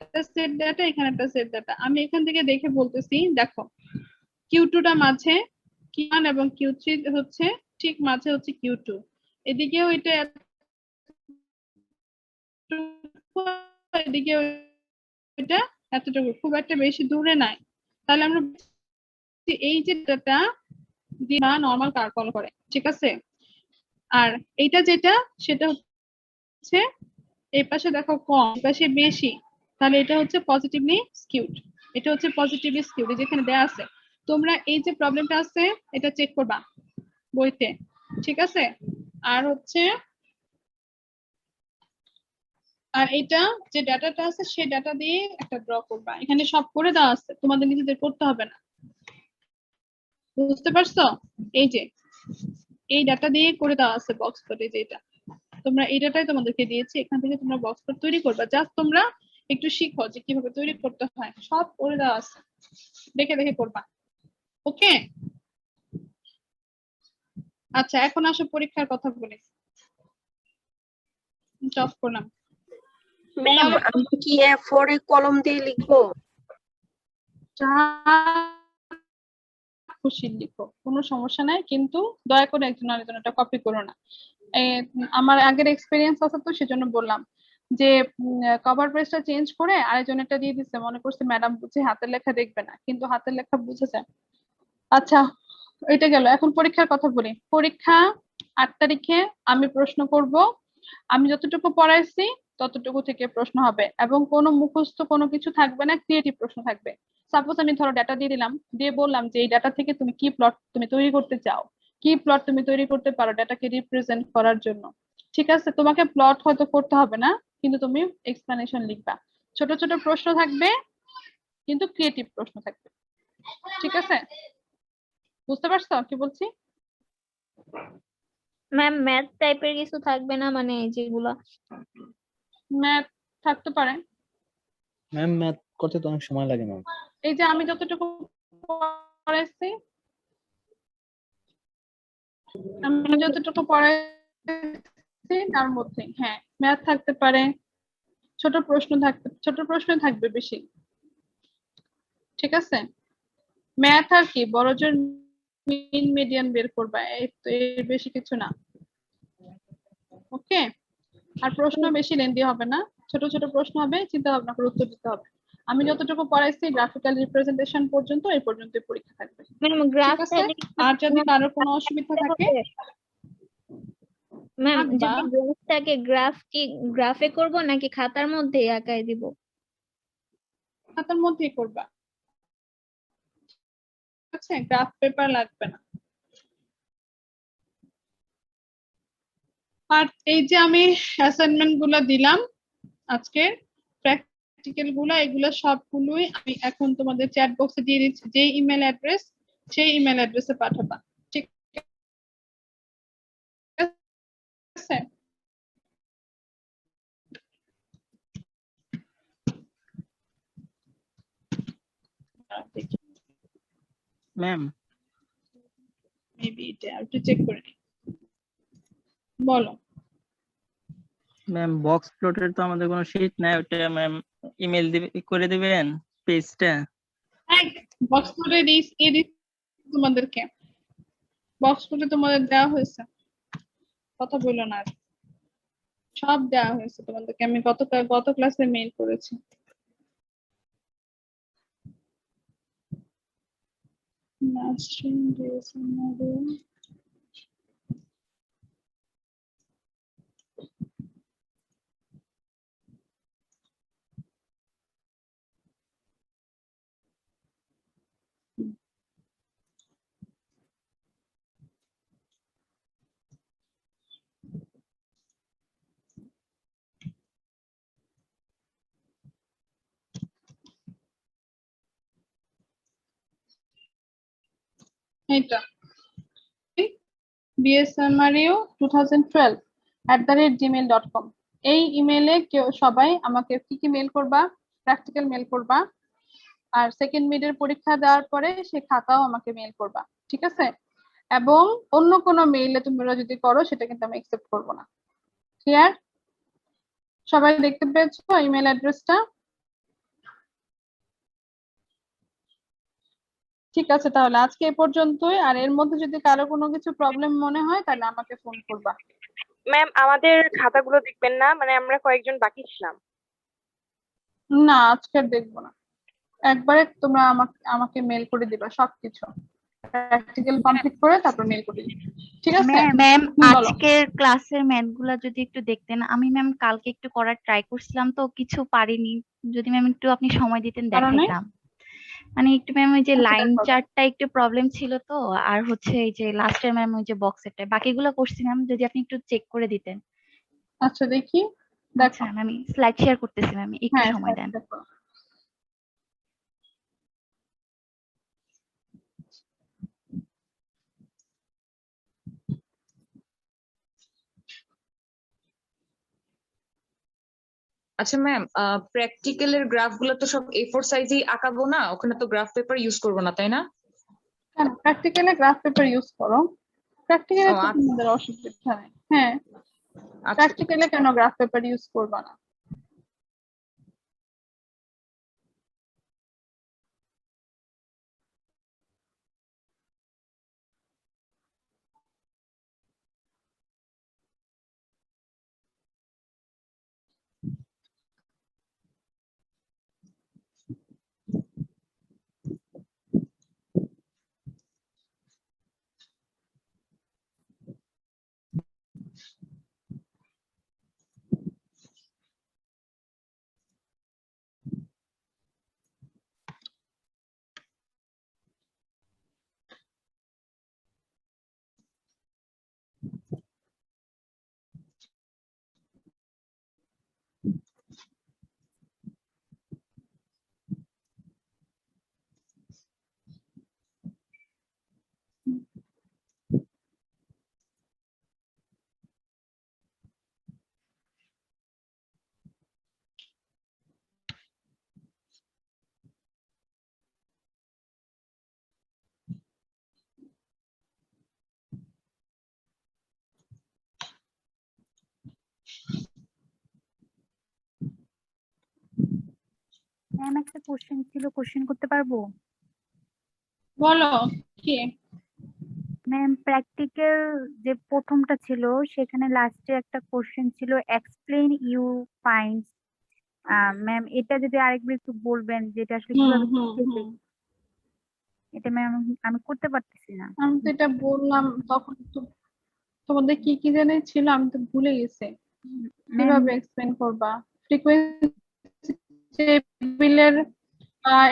একটা সেট ডাটা, এখানে একটা সেট ডাটা। আমি এখান থেকে দেখে বলতেছি, দেখো Q2 টা মাঝে, Q1 এবং Q3 হচ্ছে ঠিক মাঝে হচ্ছে Q2, এদিকেও এটা এদিকে এটা এতটুকু, খুব একটা বেশি দূরে নাই। তাহলে আমরা এই যে ডাটা দিয়ে নরমাল কল করে, ঠিক আছে। আর এইটা যেটা সেটা হচ্ছে এই পাশে দেখো কম, এই পাশে বেশি, তাহলে এটা হচ্ছে পজিটিভলি স্কিউড, এটা হচ্ছে পজিটিভলি স্কিউড, যেখানে দেয়া আছে। তোমরা এই যে প্রবলেমটা আছে এটা চেক করবা বইতে, ঠিক আছে। আর হচ্ছে আর এটা যে ডাটাটা আছে সেই ডাটা দিয়ে একটা ড্র করবা, এখানে সব করে দেওয়া আছে, তোমাদের নিজেদের করতে হবে না, বুঝতে পারছো। এই যে এই ডাটা দিয়ে করে দেওয়া আছে বক্স প্লট, এই যে এটা তোমরা এই ডাটাই তোমাদেরকে দিয়েছি, এখান থেকে তোমরা বক্স প্লট তৈরি করবা। জাস্ট তোমরা একটু শিখো যে কিভাবে তৈরি করতে হয়, সব করে দেওয়া আছে, দেখে দেখে করবা, ওকে। আচ্ছা, এখন আসো পরীক্ষার কথা বলি, অফ করলাম। ম্যাম আমি কি A4 এ কলম দিয়ে লিখবো? খুশি লিখো, কোনো সমস্যা নাই, কিন্তু দয়া করে একজন আরেকজনটা কপি করো না। আমার আগের এক্সপেরিয়েন্স আছে তো সেজন্য বললাম যে কভার পেজটা চেঞ্জ করে আরেকজনেরটা দিয়ে দিচ্ছে, মনে করছে ম্যাডাম বুঝে হাতের লেখা দেখবে না, কিন্তু হাতের লেখা বুঝেছে। আচ্ছা, এটা গেল। এখন পরীক্ষার কথা বলি। পরীক্ষা 8 তারিখে আমি প্রশ্ন করব, আমি যতটুকু পড়াইছি ততটুকু থেকে প্রশ্ন হবে, এবং কোনো মুখস্থ কোনো কিছু থাকবে না, ক্রিয়েটিভ প্রশ্ন থাকবে। সাপোজ আমি ধরো ডাটা দিয়ে দিলাম, দিয়ে বললাম যে এই ডাটা থেকে তুমি কি প্লট তুমি তৈরি করতে চাও, কি প্লট তুমি তৈরি করতে পারো ডাটাকে রিপ্রেজেন্ট করার জন্য, ঠিক আছে। তোমাকে প্লট হয়তো করতে হবে না, কিন্তু তুমি এক্সপ্লেনেশন লিখবা। ছোট ছোট প্রশ্ন থাকবে, কিন্তু ক্রিয়েটিভ প্রশ্ন থাকবে, ঠিক আছে। বুঝতে পারছো কি বলছি? ম্যাম ম্যাথ টাইপের কিছু থাকবে না, মানে যেগুলা ম্যাথ থাকতে পারে। ম্যাম ম্যাথ করতে তো অনেক সময় লাগে ম্যাম। এই যে আমি যতটুকু পড়াইছি, তার মধ্যে হ্যাঁ ম্যাথ থাকতে পারে, ছোট প্রশ্ন থাকবে বেশি। ঠিক আছে, ম্যাথ আর কি বড় জোর মিন মিডিয়ান বের করবা, এই তো, এর বেশি কিছু না। ওকে, আর প্রশ্ন বেশি লেন্দি হবে না, ছোট ছোট প্রশ্ন হবে, চিন্তা ভাবনা করে উত্তর দিতে হবে। আমি যতটুকু পড়াইছি গ্রাফিক্যাল রিপ্রেজেন্টেশন পর্যন্ত, এই পর্যন্ত পরীক্ষা থাকবে। ম্যাম ঠিক গ্রাফটা আছে, আর যদি কারোর কোনো অসুবিধা থাকে ম্যাম আঁকবা। যদি গ্রাফটাকে গ্রাফে করব নাকি খাতার মধ্যে আঁকায় দিব? খাতার মধ্যেই করবা, ঠিক আছে, গ্রাফ পেপার লাগবে না। আর এই যে আমি অ্যাসাইনমেন্ট গুলো দিলাম আজকে, প্র্যাকটিক্যাল গুলা, এগুলো সবগুলোই আমি এখন তোমাদের চ্যাট বক্সে দিয়ে দিচ্ছি, যে ইমেল অ্যাড্রেস সেই ইমেল অ্যাড্রেসে পাঠাবা। ঠিক আছে, ম্যাম মেবি এটা একটু চেক করে নিই। বলো। ম্যাম বক্স প্লটের তো আমাদের কোনো শীট নাই, ওটা ম্যাম ইমেল করে দিবেন পেজটা। বক্স করে তোমাদেরকে বক্স করে তোমাদের দেওয়া হয়েছে, কথা বললো না আর। সব দেওয়া হয়েছে তোমাদেরকে, আমি গত ক্লাসে মেইল করেছি। এইটা bsmario2012@gmail.com, এই ইমেলে কেউ সবাই আমাকে কি মেল করবা, প্র্যাকটিক্যাল মেল করবা, আর সেকেন্ড মিডের পরীক্ষা দেওয়ার পরে সে খাতাও আমাকে মেল করবা। ঠিক আছে, এবং অন্য কোনো মেইলে তোমরা যদি করো সেটা কিন্তু আমি অ্যাকসেপ্ট করব না। ক্লিয়ার? সবাই দেখতে পেয়েছো ইমেল অ্যাড্রেসটা? ঠিক আছে, তাহলে আজকে এ পর্যন্তই, আর এর মধ্যে যদি কারো কোনো কিছু প্রবলেম মনে হয় তাহলে আমাকে ফোন করবা। ম্যাম আমাদের খাতাগুলো দেখবেন না, মানে আমরা কয়েকজন বাকি ছিলাম। না আজকে আর দেখবো না, একবারে তোমরা আমাকে মেল করে দিবা সবকিছু, প্র্যাকটিক্যাল কমপ্লিট করে তারপর মেল করে দিবা। ঠিক আছে ম্যাম বলো। আজকের ক্লাসের ম্যাথ গুলা যদি একটু দেখতেন, আমি ম্যাম কালকে একটু করার ট্রাই করছিলাম তো কিছু পারিনি, যদি ম্যাম একটু আপনি সময় দিতেন কারণে দেখাইতাম। মানে একটু ম্যাম ওই যে আচ্ছা লাইন দেখো, চার্টটা একটু প্রবলেম ছিল তো, আর হচ্ছে এই যে লাস্টের ম্যাম ওই যে বক্সেরটা, বাকিগুলো করছি ম্যাম, যদি আপনি একটু চেক করে দিতেন। আচ্ছা দেখি, আচ্ছা দেখো। আমি স্লাইড শেয়ার করতেছি ম্যাম, একটু হ্যাঁ সময় দেন। দেখো। আচ্ছা ম্যাম, প্র্যাকটিক্যালের গ্রাফ গুলো তো সব A4 সাইজেই আঁকাবো না, ওখানে তো গ্রাফ পেপার ইউজ করবো না তাই না? কেন প্র্যাকটিক্যালে গ্রাফ পেপার ইউজ করো, প্র্যাকটিক্যালে ও তো তোমাদের অসুবিধা নেই। হ্যাঁ, আচ্ছা। প্র্যাকটিক্যালে কেন গ্রাফ পেপার ইউজ করবা না? ম্যাম একটা কোশ্চেন ছিল, কোশ্চেন করতে পারবো? বলো কি? ম্যাম প্র্যাকটিক্যাল যে প্রথমটা ছিল সেখানে লাস্টে একটা কোশ্চেন ছিল এক্সপ্লেইন ইউ ফাইন্ড। ম্যাম এটা যদি আরেকবার একটু বলবেন যে এটা আসলে কিভাবে শিখবে। এটা ম্যাম আমি করতে পারতেছি না। আমি তো এটা বললাম তখন তো, তোমাদের কি কি জানি ছিল আমি তো ভুলে গেছি। ম্যাম কিভাবে এক্সপ্লেন করবা? ফ্রিকোয়েন্সি টেবিলের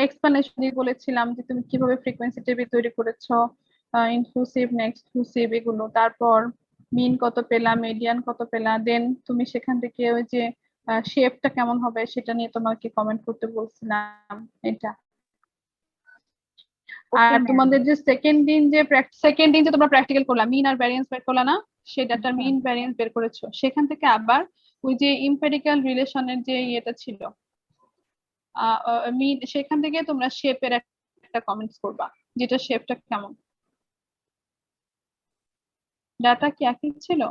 এক্সপ্লেনেশন দিয়ে বলেছিলাম যে তুমি কিভাবে ফ্রিকোয়েন্সি টেবিল তৈরি করেছো, ইনক্লুসিভ না এক্সক্লুসিভ এগুলো, তারপর মিন কত পেলা, মিডিয়ান কত পেলা, দেন তুমি সেখান থেকে ওই যে শেপটা কেমন হবে সেটা নিয়ে তোমাকে কমেন্ট করতে বলছিলাম এটা। আর তোমাদের যে সেকেন্ড দিন যে তোমরা প্র্যাকটিক্যাল করলা, মিন আর ভ্যারিয়েন্স বের করলা না, সেই ডাটার মিন ভ্যারিয়েন্স বের করেছো, সেখান থেকে আবার ওই যে ইম্পেরিক্যাল রিলেশনের যে ইয়েটা ছিল মিন, সেখান থেকে তোমরা শেপের একটা কমেন্টস করবা, যেটা শেপটা কেমন। ডাটা কি একই ছিল?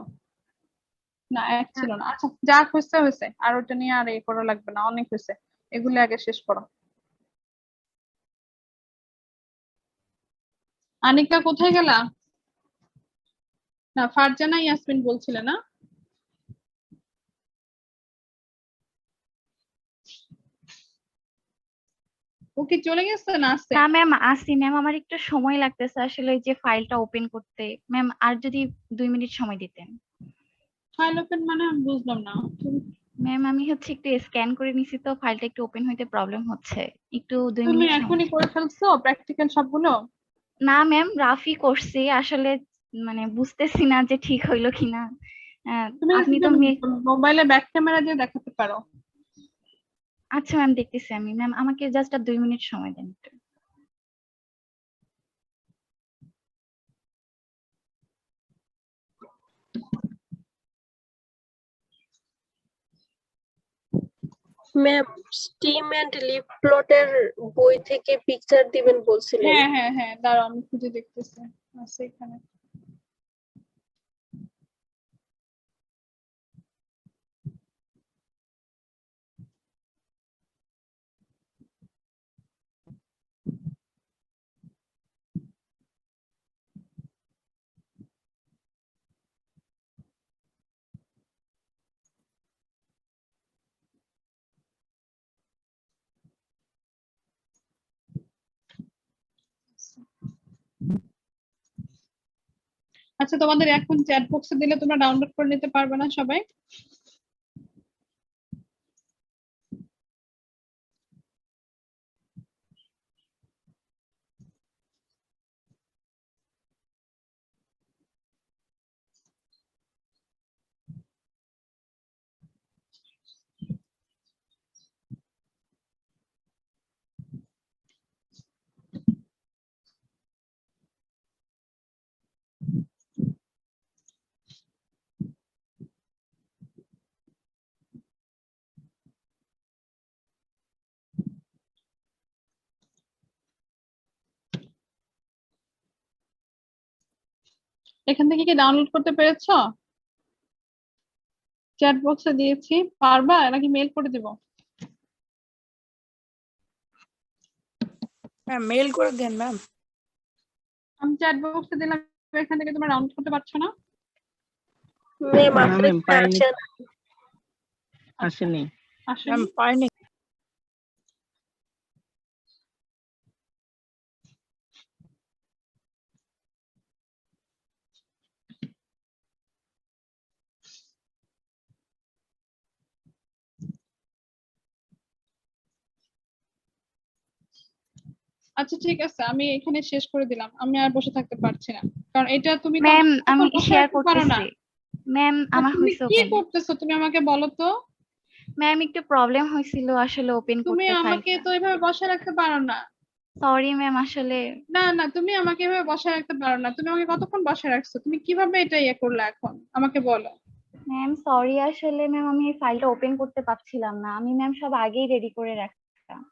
না এক ছিল না। আচ্ছা যা হয়েছে হয়েছে, আর ওটা নিয়ে আর এ করা লাগবে না, অনেক হয়েছে, এগুলো আগে শেষ করো। আনিকা কোথায় গেলা? না ফারজানা ইয়াসমিন বলছিলে না? ও কি চলে গেছে না আসছে? না ম্যাম আসি ম্যাম, আমার একটু সময় লাগতেছে আসলে এই যে ফাইলটা ওপেন করতে। ম্যাম আর যদি 2 মিনিট সময় দিতেন। ফাইল ওপেন মানে আমি বুঝলাম না। ম্যাম আমি হচ্ছে একটু স্ক্যান করে নিছি তো ফাইলটা একটু ওপেন হইতে প্রবলেম হচ্ছে, একটু 2 তুমি মিনিট সময়। এখনই করে ফেলছো প্র্যাকটিক্যাল সবগুলো? না ম্যাম রাফই করছি আসলে, মানে বুঝতেছি না যে ঠিক হইলো কিনা। তুমি আপনি তো মোবাইলে ব্যাক ক্যামেরা দিয়ে দেখাতে পারো। আচ্ছা ম্যাম দেখতেছি আমি। ম্যাম আমাকে জাস্ট আর 2 মিনিট সময় দেন একটু। ম্যাম স্টিম এন্ড লিফ প্লটের বই থেকে পিকচার দিবেন বলছিলেন। হ্যাঁ হ্যাঁ হ্যাঁ, দাঁড়াও আমি খুঁজে দেখতেছি, আছে এখানে। আচ্ছা তোমাদের এখন চ্যাট বক্সে দিলে তোমরা ডাউনলোড করে নিতে পারবে না সবাই? এখান থেকে কি ডাউনলোড করতে পেরেছো? চ্যাট বক্সে দিয়েছি, পারবা নাকি মেল করে দিব? ম্যাম মেল করে দেন ম্যাম। আমি চ্যাট বক্সে দিলাম, এখান থেকে তোমরা ডাউনলোড করতে পারছো না? ম্যাম না আপনার ম্যাম পাইনি, আসেন। আসেনি। আসেনি? পাইনি। আচ্ছা ঠিক আছে, আমি এখানে শেষ করে দিলাম, আমি আর বসে থাকতে পারছি না, কারণ এটা তুমি তো ম্যাম আমার আমি বসে শেয়ার রাখতে পারো না। করতেছি। ম্যাম আমার তুমি হইছে কি ওপেন। করতেছো তুমি আমাকে বলো তো? ম্যাম একটু প্রবলেম হয়েছিল আসলে ওপেন তুমি করতে আমাকে ফাইলটা। তো এভাবে বসে রাখতে পারো না। সরি ম্যাম আসলে। না না, তুমি আমাকে এভাবে বসে রাখতে পারো না, তুমি আমাকে কতক্ষণ বসে রাখছো, তুমি কিভাবে এটা ইয়ে করলে এখন আমাকে বলো। ম্যাম সরি আসলে ম্যাম আমি এই ফাইলটা ওপেন করতে পারছিলাম না, আমি ম্যাম সব আগেই রেডি করে রাখতাম।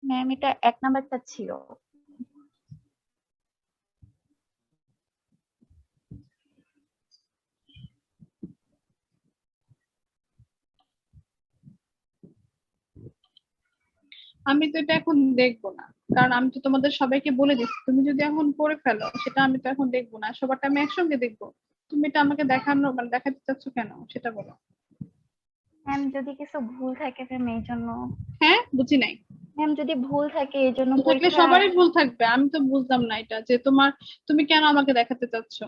ম্যাম এটা 1 নাম্বারটা ছিল। আমি তো এটা এখন দেখবো না, কারণ আমি তো তোমাদের সবাইকে বলে দিচ্ছি, তুমি যদি এখন করে ফেলো সেটা আমি তো এখন দেখবো না, সবারটা আমি একসঙ্গে দেখবো। তুমি এটা আমাকে দেখানো মানে দেখাতে চাচ্ছ কেন সেটা বলো। ম্যাম যদি কিছু ভুল থাকে ম্যাম এই জন্য। হ্যাঁ, বুঝি নাই। ম্যাম যদি ভুল থাকে এই জন্য ভুল থাকলে সবারই ভুল থাকবে, আমি তো বুঝলাম না এটা যে তুমি কেন আমাকে দেখাতে চাচ্ছ।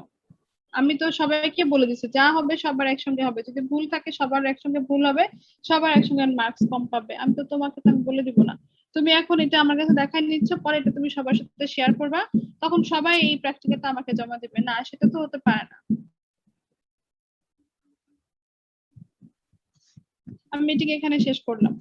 আমি তো সবাইকে বলে দিচ্ছি যা হবে সবার একসঙ্গে হবে, যদি ভুল থাকে সবার একসঙ্গে ভুল হবে, সবার একসঙ্গে মার্কস কম পাবে। আমি তো তোমাকে তো আমি বলে দিব না, তুমি এখন এটা আমার কাছে দেখাই নিচ্ছ, পরে এটা তুমি সবার সাথে শেয়ার করবা, তখন সবাই এই প্র্যাকটিক্যালটা আমাকে জমা দেবে, না সেটা তো হতে পারে না। আমি মিটিং এখানে শেষ করলাম।